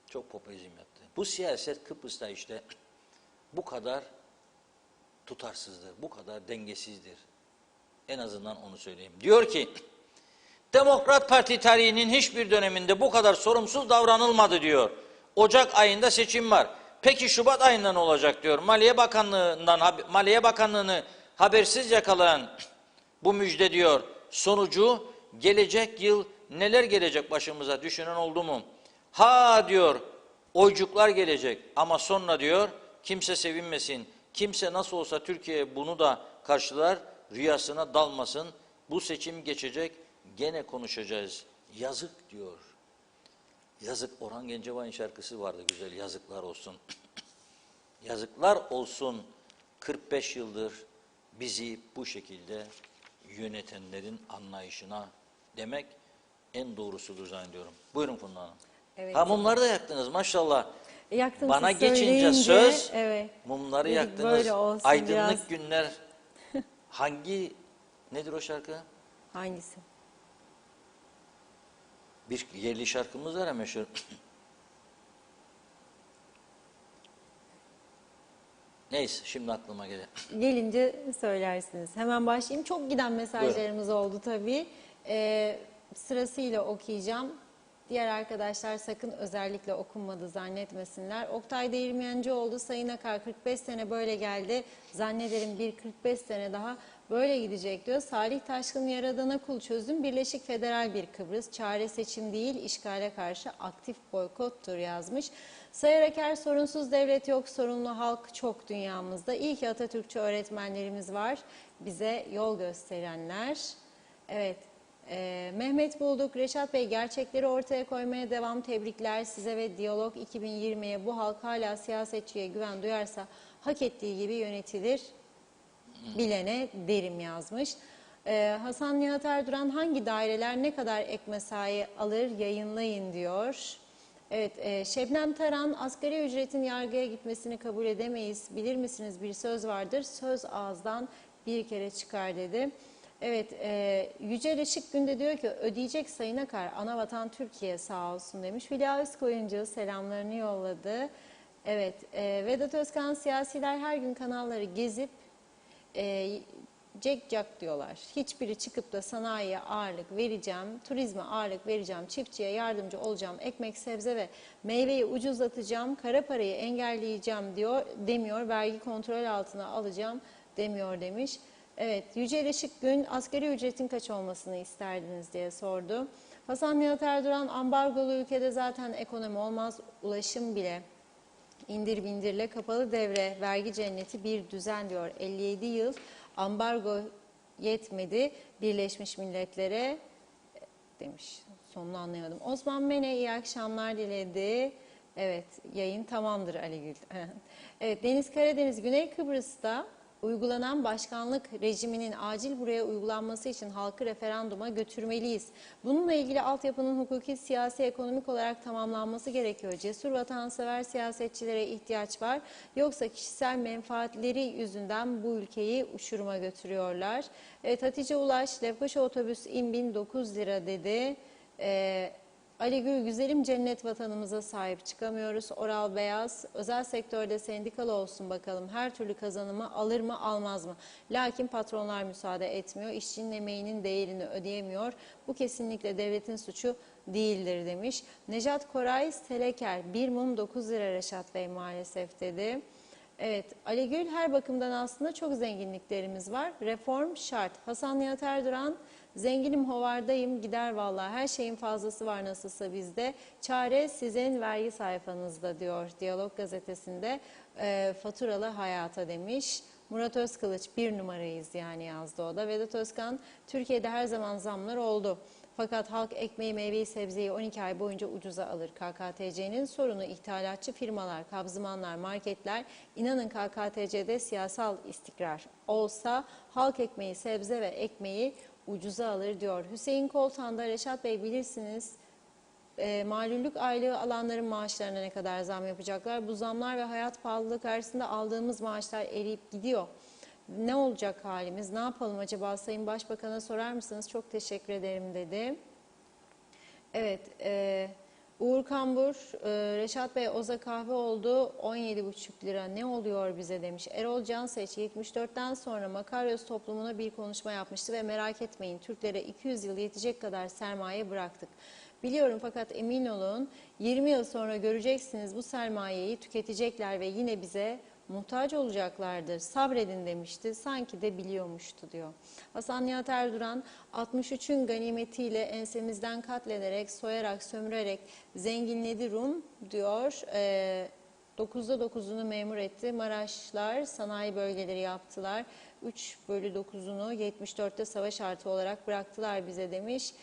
Çok popülizm yaptı. Bu siyaset Kıbrıs'ta işte bu kadar tutarsızdır, bu kadar dengesizdir. En azından onu söyleyeyim. Diyor ki, Demokrat Parti tarihinin hiçbir döneminde bu kadar sorumsuz davranılmadı diyor. Ocak ayında seçim var. Peki Şubat ayında ne olacak diyor. Maliye Bakanlığı'nı habersiz yakalayan bu müjde diyor. Sonucu gelecek yıl neler gelecek başımıza düşünen oldu mu? Ha diyor oycuklar gelecek ama sonra diyor kimse sevinmesin. Kimse nasıl olsa Türkiye bunu da karşılar, rüyasına dalmasın. Bu seçim geçecek, gene konuşacağız. Yazık diyor. Yazık, Orhan Gencebay'ın şarkısı vardı güzel, yazıklar olsun. Yazıklar olsun 45 yıldır bizi bu şekilde yönetenlerin anlayışına demek en doğrusudur zannediyorum. Buyurun Funda Hanım. Evet. Ha mumları da yaktınız maşallah. Yaktım Bana siz geçince söyleyince, söz, evet. mumları Dedik yaktınız. böyle olsun Aydınlık biraz. günler. Nedir o şarkı? Hangisi? Bir yerli şarkımız var ya meşhur. Neyse şimdi aklıma gelir. Gelince söylersiniz. Hemen başlayayım. Çok giden mesajlarımız oldu tabii. Sırasıyla okuyacağım. Diğer arkadaşlar sakın özellikle okunmadı zannetmesinler. Oktay Değirmencioğlu, Sayın Akar 45 sene böyle geldi. Zannederim bir 45 sene daha böyle gidecek diyor. Salih Taşkın, Yaradana kul çözüm. Birleşik Federal bir Kıbrıs. Çare seçim değil, işgale karşı aktif boykottur yazmış. Sayar Aker, sorunsuz devlet yok, sorunlu halk çok dünyamızda. İyi ki Atatürkçü öğretmenlerimiz var, bize yol gösterenler. Evet. Mehmet Bulduk, Reşat Bey gerçekleri ortaya koymaya devam, tebrikler size ve Diyalog 2020'ye. Bu halk hala siyasetçiye güven duyarsa hak ettiği gibi yönetilir bilene derim yazmış. Hasan Nihat Erduran, hangi daireler ne kadar ek mesai alır yayınlayın diyor. Evet, Şebnem Taran, asgari ücretin yargıya gitmesini kabul edemeyiz. Bilir misiniz bir söz vardır, söz ağızdan bir kere çıkar dedi. Evet, Yücel Işık Günde diyor ki ödeyecek Sayın Akar, Anavatan Türkiye sağ olsun demiş. Hülya Özkoyuncu selamlarını yolladı. Evet, Vedat Özkan, siyasiler her gün kanalları gezip cek diyorlar. Hiçbiri çıkıp da sanayiye ağırlık vereceğim, turizme ağırlık vereceğim, çiftçiye yardımcı olacağım, ekmek, sebze ve meyveyi ucuzlatacağım, kara parayı engelleyeceğim diyor demiyor, vergi kontrol altına alacağım demiyor demiş. Evet, Yücel Işık Gün, asgari ücretin kaç olmasını isterdiniz diye sordu. Hasan Nihat Erduran, ambargolu ülkede zaten ekonomi olmaz, ulaşım bile indir bindirle kapalı devre, vergi cenneti bir düzen diyor. 57 yıl ambargo yetmedi Birleşmiş Milletler'e demiş. Sonunu anlayamadım. Osman Mene iyi akşamlar diledi. Evet, yayın tamamdır Ali Gül. Evet, Deniz Karadeniz, Güney Kıbrıs'ta uygulanan başkanlık rejiminin acil buraya uygulanması için halkı referanduma götürmeliyiz. Bununla ilgili altyapının hukuki, siyasi, ekonomik olarak tamamlanması gerekiyor. Cesur vatansever siyasetçilere ihtiyaç var. Yoksa kişisel menfaatleri yüzünden bu ülkeyi uçuruma götürüyorlar. Evet, Hatice Ulaş, Lefkoşa otobüs in bin 9 lira dedi. Ali Gül, güzelim cennet vatanımıza sahip çıkamıyoruz. Oral Beyaz, özel sektörde sendikalı olsun bakalım. Her türlü kazanımı alır mı almaz mı? Lakin patronlar müsaade etmiyor. İşçinin emeğinin değerini ödeyemiyor. Bu kesinlikle devletin suçu değildir demiş. Nejat Koray Seleker, bir mum 9 lira Reşat Bey maalesef dedi. Evet, Ali Gül, her bakımdan aslında çok zenginliklerimiz var. Reform şart. Hasan Nihat Erduran, zenginim hovardayım, gider vallahi, her şeyin fazlası var nasılsa bizde. Çare sizin vergi sayfanızda diyor Diyalog gazetesinde. Faturalı hayata demiş. Murat Özkılıç, bir numarayız yani yazdı o da. Vedat Özkan, Türkiye'de her zaman zamlar oldu. Fakat halk ekmeği, meyveyi, sebzeyi 12 ay boyunca ucuza alır. KKTC'nin sorunu ithalatçı firmalar, kabzımanlar, marketler. İnanın KKTC'de siyasal istikrar olsa halk ekmeği, sebze ve ekmeği ucuza alır diyor. Hüseyin Koltan'da, Reşat Bey bilirsiniz, malulük aylığı alanların maaşlarına ne kadar zam yapacaklar? Bu zamlar ve hayat pahalılığı karşısında aldığımız maaşlar eriyip gidiyor. Ne olacak halimiz? Ne yapalım acaba? Sayın Başbakan'a sorar mısınız? Çok teşekkür ederim dedi. Evet, Uğur Kambur, Reşat Bey Oza kahve oldu 17,5 lira, ne oluyor bize demiş. Erol Canseç 74'ten sonra Makaryos toplumuna bir konuşma yapmıştı ve merak etmeyin, Türklere 200 yıl yetecek kadar sermaye bıraktık. Biliyorum fakat emin olun 20 yıl sonra göreceksiniz bu sermayeyi tüketecekler ve yine bize muhtaç olacaklardır. Sabredin demişti. Sanki de biliyormuştu diyor. Hasan Nihat Erduran 63'ün ganimetiyle ensemizden katlederek, soyarak, sömürerek zenginledi Rum diyor. 9'da 9'unu memur etti. Maraşlar sanayi bölgeleri yaptılar. 3/9'unu 74'te savaş artı olarak bıraktılar bize demiş.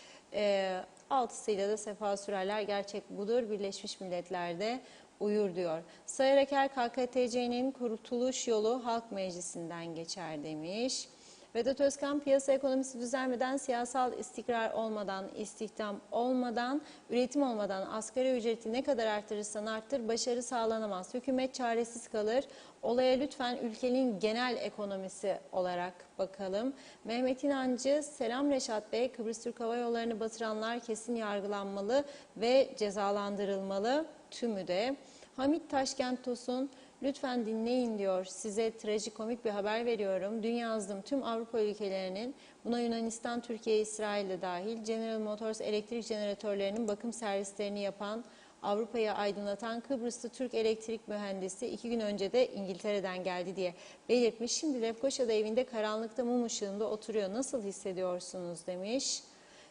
Altısıyla da sefa sürerler. Gerçek budur. Birleşmiş Milletler'de uyur diyor. Sayar Aker, KKTC'nin kurtuluş yolu Halk Meclisi'nden geçer demiş. Vedat Özkan, piyasa ekonomisi düzelmeden, siyasal istikrar olmadan, istihdam olmadan, üretim olmadan asgari ücreti ne kadar artırırsan arttır başarı sağlanamaz. Hükümet çaresiz kalır. Olaya lütfen ülkenin genel ekonomisi olarak bakalım. Mehmet İnancı, selam Reşat Bey, Kıbrıs Türk Hava Yolları'nı batıranlar kesin yargılanmalı ve cezalandırılmalı tümü de. Hamit Taşkent Tosun, lütfen dinleyin diyor. Size trajikomik bir haber veriyorum. Dün yazdım, tüm Avrupa ülkelerinin, buna Yunanistan, Türkiye, İsrail de dahil, General Motors elektrik jeneratörlerinin bakım servislerini yapan, Avrupa'yı aydınlatan Kıbrıslı Türk elektrik mühendisi 2 gün önce de İngiltere'den geldi diye belirtmiş. Şimdi Lefkoşa'da evinde karanlıkta mum ışığında oturuyor. Nasıl hissediyorsunuz demiş.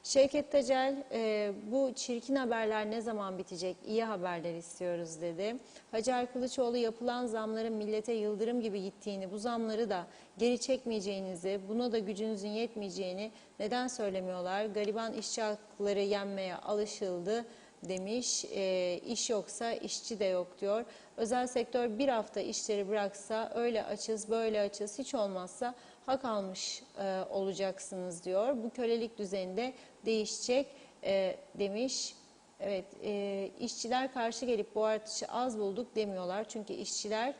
Şevket Tacel, bu çirkin haberler ne zaman bitecek? İyi haberler istiyoruz dedi. Hacer Kılıçoğlu, yapılan zamların millete yıldırım gibi gittiğini, bu zamları da geri çekmeyeceğinizi, buna da gücünüzün yetmeyeceğini neden söylemiyorlar? Gariban işçi hakları yenmeye alışıldı demiş. İş yoksa işçi de yok diyor. Özel sektör bir hafta işleri bıraksa, öyle açız böyle açız, hiç olmazsa hak almış olacaksınız diyor. Bu kölelik düzeninde değişecek demiş. Evet, işçiler karşı gelip bu artışı az bulduk demiyorlar. Çünkü işçiler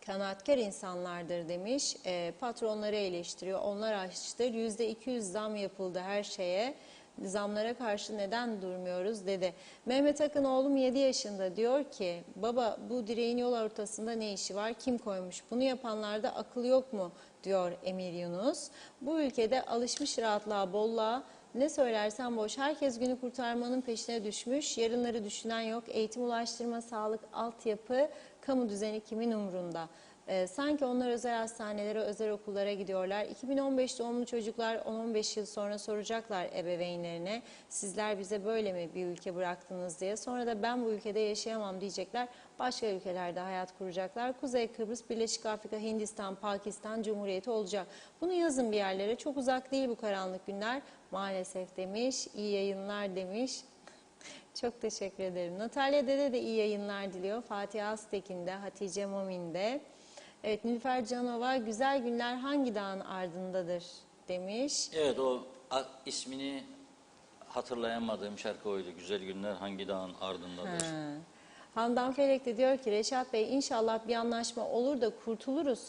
kanaatkar insanlardır demiş. Patronları eleştiriyor. Onlar açtır. %200 zam yapıldı her şeye. Zamlara karşı neden durmuyoruz dedi. Mehmet Akın, oğlum 7 yaşında, diyor ki baba bu direğin yol ortasında ne işi var, kim koymuş, bunu yapanlarda akıl yok mu diyor Emir Yunus. Bu ülkede alışmış rahatlığa, bolluğa, ne söylersen boş, herkes günü kurtarmanın peşine düşmüş, yarınları düşünen yok, eğitim, ulaştırma, sağlık, altyapı, kamu düzeni kimin umrunda? Sanki onlar özel hastanelere, özel okullara gidiyorlar. 2015 doğumlu çocuklar 10-15 yıl sonra soracaklar ebeveynlerine, sizler bize böyle mi bir ülke bıraktınız diye. Sonra da ben bu ülkede yaşayamam diyecekler. Başka ülkelerde hayat kuracaklar. Kuzey Kıbrıs, Birleşik Afrika, Hindistan, Pakistan Cumhuriyeti olacak. Bunu yazın bir yerlere. Çok uzak değil bu karanlık günler maalesef demiş. İyi yayınlar demiş. Çok teşekkür ederim. Natalya Dede de iyi yayınlar diliyor. Fatih Aztekin de, Hatice Momin de. Evet, Nilüfer Canova, güzel günler hangi dağın ardındadır demiş. Evet, o ismini hatırlayamadığım şarkı oydu. Güzel günler hangi dağın ardındadır. Handan Felek de diyor ki Reşat Bey, inşallah bir anlaşma olur da kurtuluruz.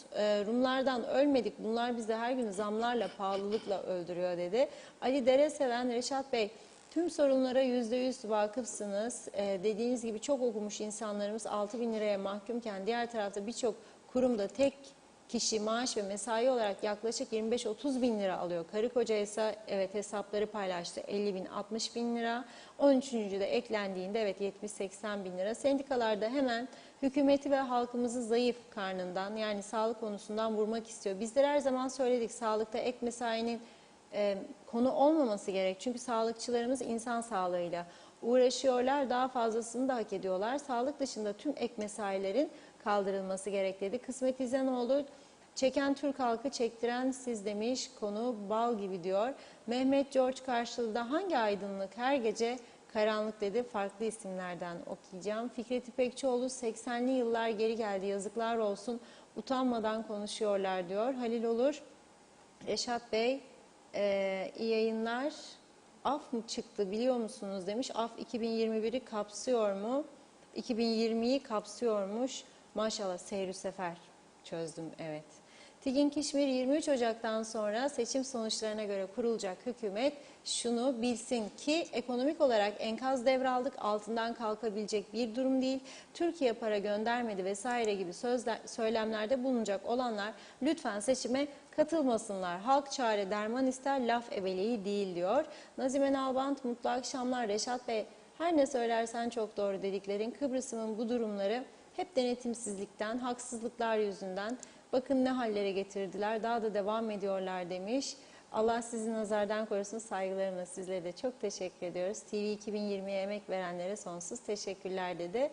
Rumlardan ölmedik. Bunlar bizi her gün zamlarla, pahalılıkla öldürüyor dedi. Ali Dereseven, Reşat Bey Tüm sorunlara %100 vakıfsınız. Dediğiniz gibi çok okumuş insanlarımız 6.000 liraya mahkumken diğer tarafta birçok kurumda tek kişi maaş ve mesai olarak yaklaşık 25-30 bin lira alıyor. Karı koca ise evet hesapları paylaştı 50 bin 60 bin lira. 13. de eklendiğinde evet 70-80 bin lira. Sendikalarda hemen hükümeti ve halkımızı zayıf karnından yani sağlık konusundan vurmak istiyor. Bizler her zaman söyledik sağlıkta ek mesainin konu olmaması gerek. Çünkü sağlıkçılarımız insan sağlığıyla uğraşıyorlar. Daha fazlasını da hak ediyorlar. Sağlık dışında tüm ek mesailerin kaldırılması gerek dedi. Kısmet İzenoğlu çeken Türk halkı çektiren siz demiş. Konu bal gibi diyor. Mehmet George karşılığı hangi aydınlık her gece karanlık dedi. Farklı isimlerden okuyacağım. Fikret İpekçioğlu 80'li yıllar geri geldi. Yazıklar olsun. Utanmadan konuşuyorlar diyor. Halil Olur. Reşat Bey iyi yayınlar. Af mı çıktı biliyor musunuz demiş. Af 2021'i kapsıyor mu? 2020'yi kapsıyormuş. Maşallah seyir sefer çözdüm evet. Tigin Kişmir 23 Ocak'tan sonra seçim sonuçlarına göre kurulacak hükümet şunu bilsin ki ekonomik olarak enkaz devraldık, altından kalkabilecek bir durum değil. Türkiye para göndermedi vesaire gibi söylemlerde bulunacak olanlar lütfen seçime katılmasınlar. Halk çare derman ister, laf ebeliği değil diyor. Nazime Nalbant mutlu akşamlar. Reşat Bey her ne söylersen çok doğru dediklerin Kıbrıs'ın bu durumları hep denetimsizlikten, haksızlıklar yüzünden bakın ne hallere getirdiler. Daha da devam ediyorlar demiş. Allah sizi nazardan korusun. Saygılarımla sizlere de çok teşekkür ediyoruz. TV 2020'ye emek verenlere sonsuz teşekkürler dedi.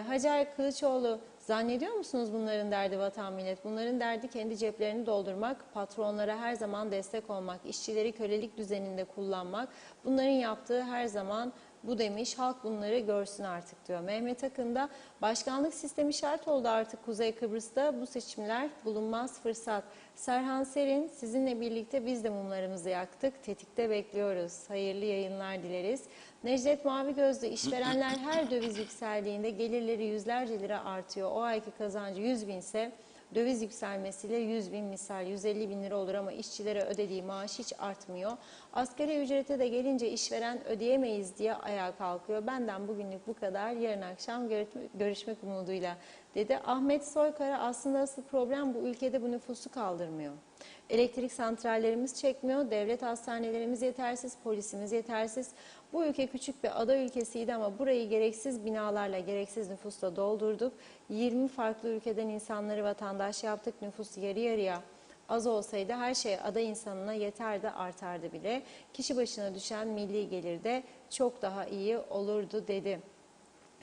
Hacer Kılıçoğlu zannediyor musunuz bunların derdi vatan millet? Bunların derdi kendi ceplerini doldurmak, patronlara her zaman destek olmak, işçileri kölelik düzeninde kullanmak. Bunların yaptığı her zaman bu demiş. Halk bunları görsün artık diyor. Mehmet Akın da başkanlık sistemi şart oldu artık Kuzey Kıbrıs'ta. Bu seçimler bulunmaz fırsat. Serhan Serin sizinle birlikte biz de mumlarımızı yaktık. Tetikte bekliyoruz. Hayırlı yayınlar dileriz. Necdet Mavi Gözlü işverenler her döviz yükseldiğinde gelirleri yüzlerce lira artıyor. O ayki kazancı 100 binse döviz yükselmesiyle 100 bin misal 150 bin lira olur ama işçilere ödediği maaş hiç artmıyor. Asgari ücrete de gelince işveren ödeyemeyiz diye ayağa kalkıyor. Benden bugünlük bu kadar. Yarın akşam görüşmek umuduyla dedi. Ahmet Soykara aslında asıl problem bu ülkede bu nüfusu kaldırmıyor. Elektrik santrallerimiz çekmiyor, devlet hastanelerimiz yetersiz, polisimiz yetersiz. Bu ülke küçük bir ada ülkesiydi ama burayı gereksiz binalarla, gereksiz nüfusla doldurduk. 20 farklı ülkeden insanları vatandaş yaptık, nüfus yarı yarıya az olsaydı her şey ada insanına yeterdi, artardı bile. Kişi başına düşen milli gelir de çok daha iyi olurdu dedi.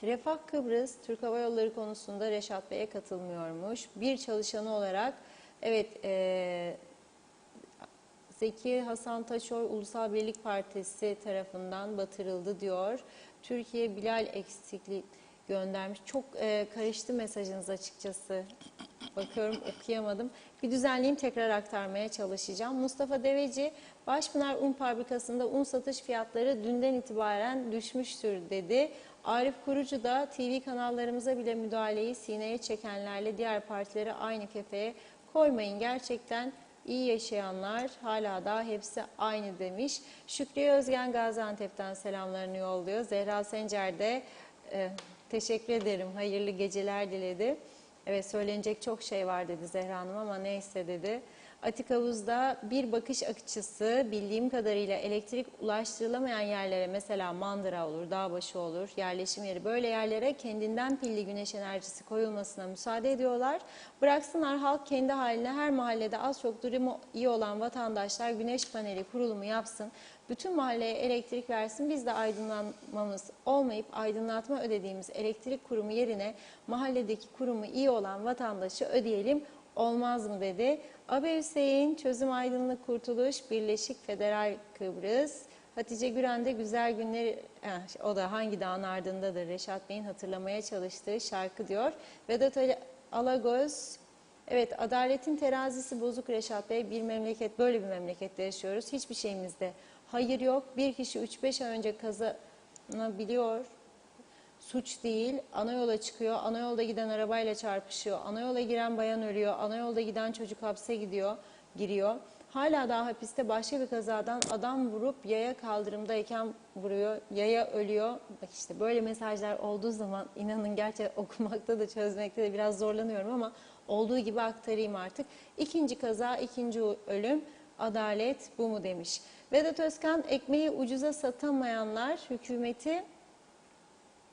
Refah Kıbrıs, Türk Hava Yolları konusunda Reşat Bey'e katılmıyormuş. Bir çalışanı olarak evet Zeki Hasan Taşoy Ulusal Birlik Partisi tarafından batırıldı diyor. Türkiye Bilal eksikliği göndermiş. Çok karıştı mesajınız açıkçası. Bakıyorum okuyamadım. Bir düzenleyeyim tekrar aktarmaya çalışacağım. Mustafa Deveci, Başpınar Un Fabrikası'nda un satış fiyatları dünden itibaren düşmüştür dedi. Arif Kurucu da TV kanallarımıza bile müdahaleyi sineye çekenlerle diğer partileri aynı kefeye koymayın. Gerçekten iyi yaşayanlar hala da hepsi aynı demiş. Şükriye Özgen Gaziantep'ten selamlarını yolluyor. Zehra Sencer de teşekkür ederim. Hayırlı geceler diledi. Evet söylenecek çok şey var dedi Zehra Hanım ama neyse dedi. Atik Havuz'da bir bakış açısı bildiğim kadarıyla elektrik ulaştırılamayan yerlere mesela mandıra olur, dağbaşı olur, yerleşim yeri böyle yerlere kendinden pilli güneş enerjisi koyulmasına müsaade ediyorlar. Bıraksınlar halk kendi haline her mahallede az çok durumu iyi olan vatandaşlar güneş paneli kurulumu yapsın. Bütün mahalleye elektrik versin. Biz de aydınlanmamız olmayıp aydınlatma ödediğimiz elektrik kurumu yerine mahalledeki kurumu iyi olan vatandaşı ödeyelim. Olmaz mı dedi. Abi Hüseyin, Çözüm Aydınlık Kurtuluş, Birleşik Federal Kıbrıs. Hatice Güren de güzel günleri, o da hangi dağın ardındadır Reşat Bey'in hatırlamaya çalıştığı şarkı diyor. Vedat Alagöz, evet adaletin terazisi bozuk Reşat Bey, bir memleket böyle bir memlekette yaşıyoruz. Hiçbir şeyimizde hayır yok. Bir kişi 3-5 ay önce kazanabiliyor. Suç değil. Ana yola çıkıyor. Ana yolda giden arabayla çarpışıyor. Ana yola giren bayan ölüyor. Ana yolda giden çocuk hapse giriyor. hala daha hapiste başka bir kazadan adam vurup yaya kaldırımdayken vuruyor. Yaya ölüyor. Bak işte böyle mesajlar olduğu zaman inanın gerçekten okumakta da çözmekte de biraz zorlanıyorum ama olduğu gibi aktarayım artık. İkinci kaza, ikinci ölüm. Adalet bu mu demiş. Vedat Özkan, ekmeği ucuza satamayanlar hükümeti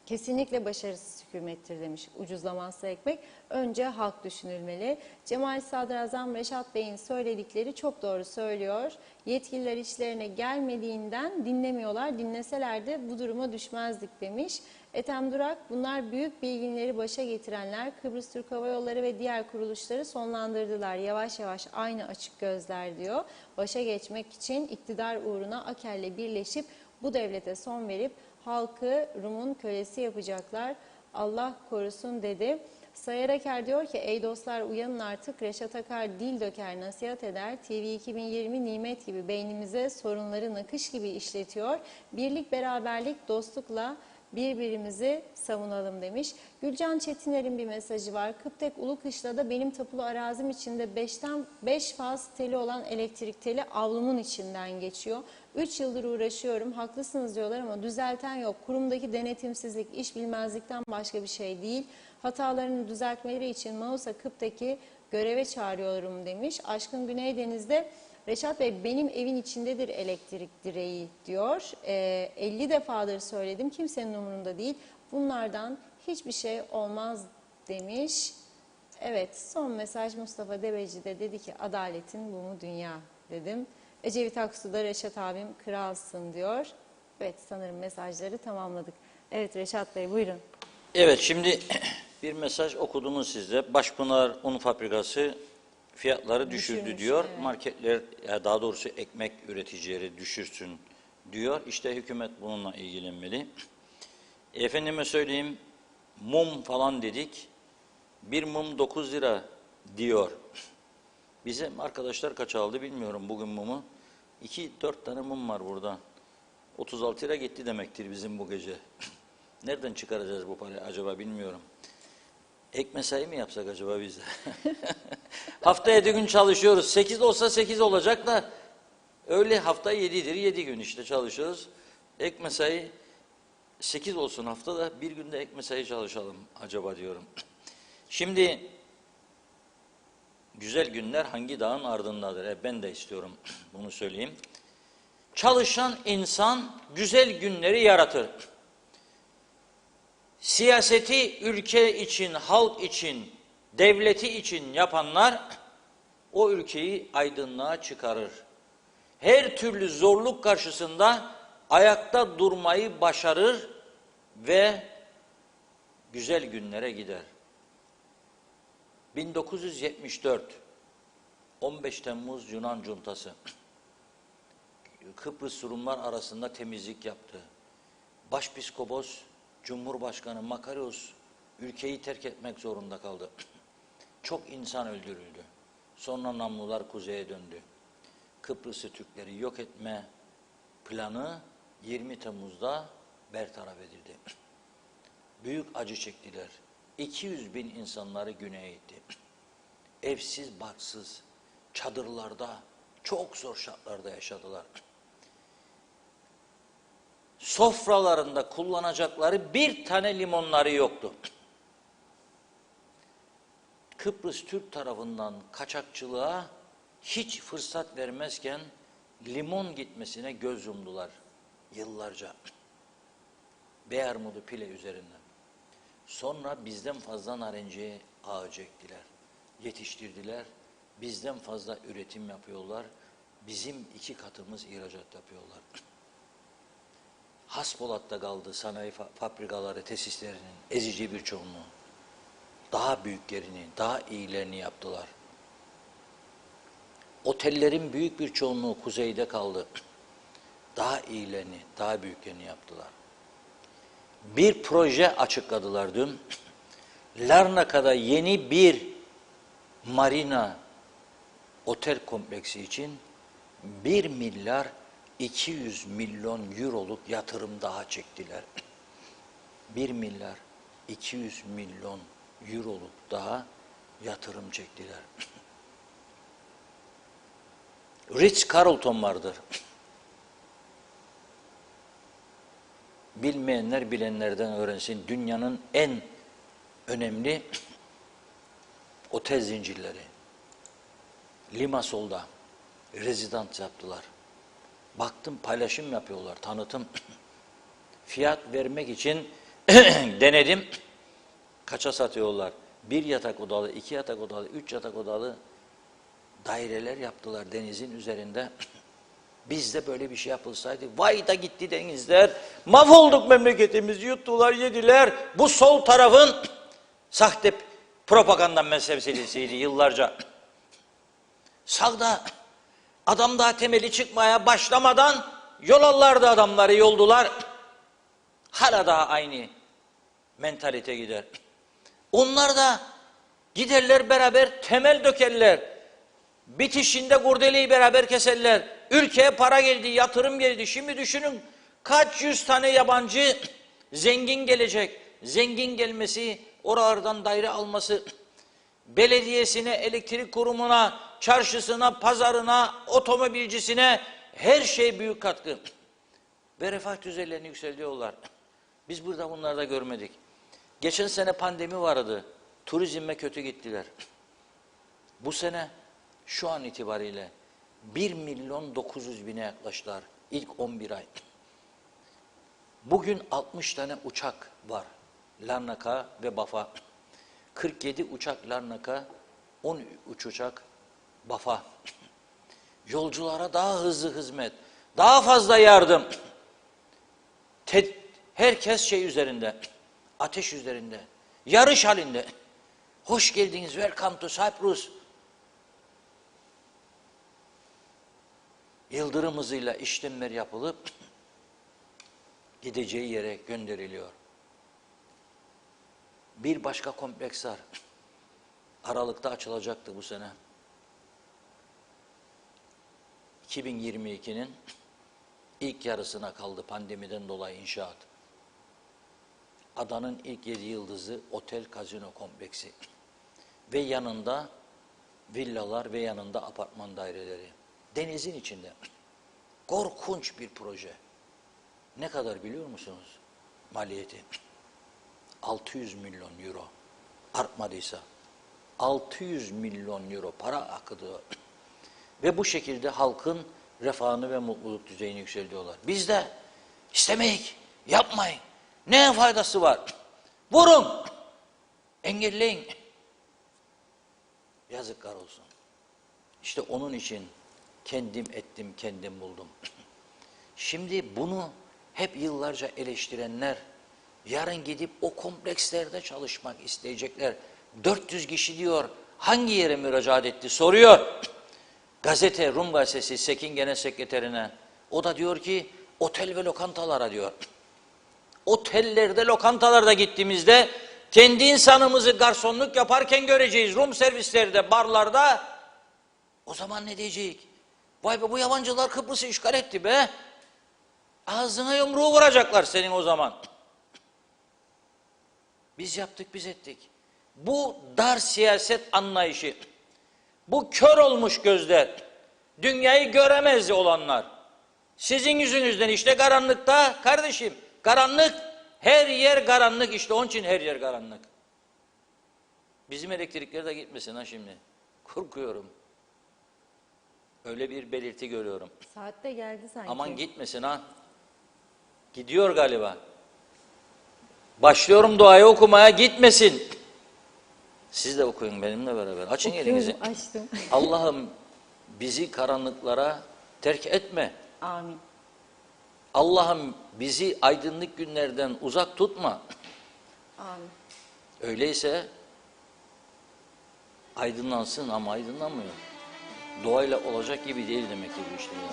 kesinlikle başarısız hükümettir demiş. Ucuzlamazsa ekmek, önce halk düşünülmeli. Cemal Sadrazam Reşat Bey'in söyledikleri çok doğru söylüyor. Yetkililer işlerine gelmediğinden dinlemiyorlar. Dinleseler de bu duruma düşmezdik demiş. Ethem Durak, bunlar büyük bilginleri başa getirenler, Kıbrıs Türk Hava Yolları ve diğer kuruluşları sonlandırdılar. Yavaş yavaş aynı açık gözler diyor. Başa geçmek için iktidar uğruna AKEL'le birleşip bu devlete son verip halkı Rum'un kölesi yapacaklar. Allah korusun dedi. Sayar Aker diyor ki ey dostlar uyanın artık, Reşat Akar dil döker nasihat eder. TV 2020 nimet gibi beynimize sorunları nakış gibi işletiyor. Birlik, beraberlik, dostlukla birbirimizi savunalım demiş. Gülcan Çetiner'in bir mesajı var. Kıptek Ulukışla'da benim tapulu arazim içinde 5'ten 5 faz teli olan elektrik teli avlumun içinden geçiyor. 3 yıldır uğraşıyorum. Haklısınız diyorlar ama düzelten yok. Kurumdaki denetimsizlik, iş bilmezlikten başka bir şey değil. Hatalarını düzeltmeleri için Mausa Kıptek'i göreve çağırıyorum demiş. Aşkın Güneydeniz'de Reşat Bey benim evin içindedir elektrik direği diyor. 50 defadır söyledim, kimsenin umurunda değil. Bunlardan hiçbir şey olmaz demiş. Evet, son mesaj Mustafa Deveci de dedi ki adaletin bu mu dünya dedim. Ecevit Aksu da Reşat abim kralsın diyor. Evet, sanırım mesajları tamamladık. Evet Reşat Bey buyurun. Evet, şimdi bir mesaj okudunuz siz de. Başpınar Un Fabrikası fiyatları düşürdü Düşürmüş, diyor. evet. Marketler, daha doğrusu ekmek üreticileri düşürsün diyor. İşte hükümet bununla ilgilenmeli. Efendime söyleyeyim, mum falan dedik. Bir mum 9 lira diyor. Bizim arkadaşlar kaç aldı bilmiyorum bugün mumu. 2-4 tane mum var burada. 36 lira gitti demektir bizim bu gece. Nereden çıkaracağız bu parayı acaba bilmiyorum. Ek mesai mi yapsak acaba biz de? Haftaya 7 gün çalışıyoruz. 8 olsa 8 olacak da öyle hafta 7'dir. 7 gün işte çalışıyoruz. Ek mesai 8 olsun haftada, bir günde ek mesai çalışalım acaba diyorum. Şimdi güzel günler hangi dağın ardındadır? Ben de istiyorum bunu söyleyeyim. Çalışan insan güzel günleri yaratır. Siyaseti ülke için, halk için, devleti için yapanlar o ülkeyi aydınlığa çıkarır. Her türlü zorluk karşısında ayakta durmayı başarır ve güzel günlere gider. 1974 15 Temmuz Yunan Cuntası Kıbrıs Rumlar arasında temizlik yaptı. Başpiskopos Cumhurbaşkanı Makarios ülkeyi terk etmek zorunda kaldı. Çok insan öldürüldü. Sonra namlular kuzeye döndü. Kıbrıs'ı Türkleri yok etme planı 20 Temmuz'da bertaraf edildi. Büyük acı çektiler. 200 bin insanları güneye itti. Evsiz, barksız, çadırlarda, çok zor şartlarda yaşadılar. Sofralarında kullanacakları bir tane limonları yoktu. Kıbrıs Türk tarafından kaçakçılığa hiç fırsat vermezken limon gitmesine göz yumdular yıllarca. Beyarmudu Pile üzerinden. Sonra bizden fazla narenciye ağacı ektiler, yetiştirdiler. Bizden fazla üretim yapıyorlar. Bizim 2 katımız ihracat yapıyorlar. Haspolat'ta kaldı sanayi fabrikaları, tesislerinin ezici bir çoğunluğu. Daha büyüklerini, daha iyilerini yaptılar. Otellerin büyük bir çoğunluğu kuzeyde kaldı. Daha iyilerini, daha büyüklerini yaptılar. Bir proje açıkladılar dün. Larnaka'da yeni bir marina otel kompleksi için 1 milyar 200 milyon euroluk yatırım daha çektiler. 1 milyar 200 milyon euroluk daha yatırım çektiler. Ritz Carlton vardır. Bilmeyenler bilenlerden öğrensin. Dünyanın en önemli otel zincirleri. Limassol'da rezidans yaptılar. Baktım paylaşım yapıyorlar, tanıtım. Fiyat vermek için denedim. Kaça satıyorlar? 1 yatak odalı, 2 yatak odalı, 3 yatak odalı daireler yaptılar denizin üzerinde. Bizde böyle bir şey yapılsaydı, vay da gitti denizler, mahvolduk memleketimizi, yuttular, yediler. Bu sol tarafın sahte propaganda meselesiydi yıllarca. Sağda adam daha temeli çıkmaya başlamadan yol allardı adamları, yoldular. Hala daha aynı mentalite gider. Onlar da giderler beraber temel dökerler. Bitişinde kurdeleyi beraber keserler. Ülkeye para geldi, yatırım geldi. Şimdi düşünün kaç yüz tane yabancı zengin gelecek. Zengin gelmesi, oralardan daire alması, belediyesine, elektrik kurumuna, çarşısına, pazarına, otomobilcisine her şey büyük katkı. Ve refah düzeylerini yükseliyorlar. Biz burada bunları da görmedik. Geçen sene pandemi vardı. Turizme kötü gittiler. Bu sene şu an itibariyle 1.900.000'e yaklaştılar ilk 11 ay. Bugün 60 tane uçak var. Larnaca ve Bafa. 47 uçak Larnaca, 13 uçak Bafa. Yolculara daha hızlı hizmet, daha fazla yardım. Herkes şey üzerinde, ateş üzerinde, yarış halinde. Hoş geldiniz, welcome to Cyprus. Yıldırım hızıyla işlemler yapılıp gideceği yere gönderiliyor. Bir başka kompleks var. Aralıkta açılacaktı bu sene. 2022'nin ilk yarısına kaldı pandemiden dolayı inşaat. Adanın ilk 7 yıldızlı otel kazino kompleksi. Ve yanında villalar ve yanında apartman daireleri. Denizin içinde. Korkunç bir proje. Ne kadar biliyor musunuz? Maliyeti. 600 milyon euro. Artmadıysa. 600 milyon euro para akıdı. Ve bu şekilde halkın refahını ve mutluluk düzeyini yükseliyorlar. Biz de istemeyik, yapmayın. Ne faydası var? Vurun, engelleyin. Yazıklar olsun. İşte onun için kendim ettim, kendim buldum. Şimdi bunu hep yıllarca eleştirenler, yarın gidip o komplekslerde çalışmak isteyecekler. 400 kişi diyor, hangi yere müracaat etti soruyor. Gazete, Rum gazetesi, Sekin Genel Sekreterine. O da diyor ki, otel ve lokantalara diyor. Otellerde, lokantalarda gittiğimizde kendi insanımızı garsonluk yaparken göreceğiz. Rum servislerde, barlarda. O zaman ne diyecek? Vay be, bu yabancılar Kıbrıs'ı işgal etti be. Ağzına yumruğu vuracaklar senin o zaman. Biz yaptık, biz ettik. Bu dar siyaset anlayışı, bu kör olmuş gözler, dünyayı göremez olanlar. Sizin yüzünüzden işte karanlıkta kardeşim, karanlık, her yer karanlık, işte onun için her yer karanlık. Bizim elektrikler de gitmesin ha şimdi. Korkuyorum. Öyle bir belirti görüyorum. Saatte geldi sanki. Aman gitmesin ha. Gidiyor galiba. Başlıyorum duayı okumaya, gitmesin. Siz de okuyun benimle beraber. Açın elinizi. Açtım. Allah'ım bizi karanlıklara terk etme. Amin. Allah'ım bizi aydınlık günlerden uzak tutma. Amin. Öyleyse aydınlansın ama aydınlanmıyor. Doğayla olacak gibi değil demek ki bu işte ya.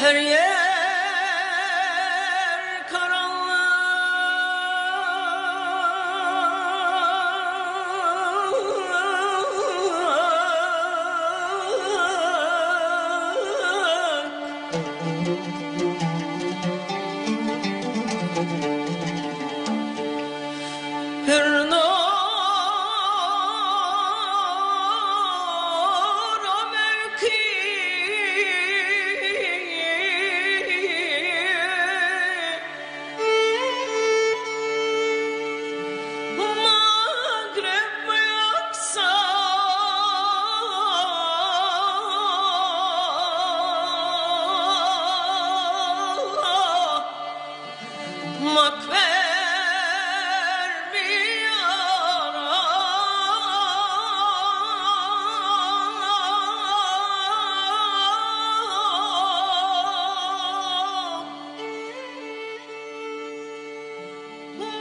Her yer karanlık, makber bir yara.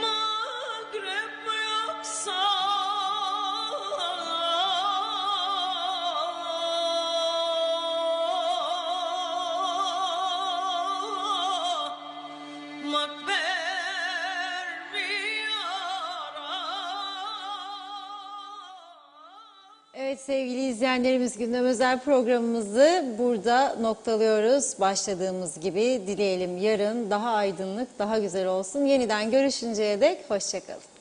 Magreb yaksa makber bir yara. Evet sevgili izleyenlerimiz, Gündem Özel programımızı burada noktalıyoruz. Başladığımız gibi dileyelim yarın daha aydınlık, daha güzel olsun. Yeniden görüşünceye dek hoşça kalın.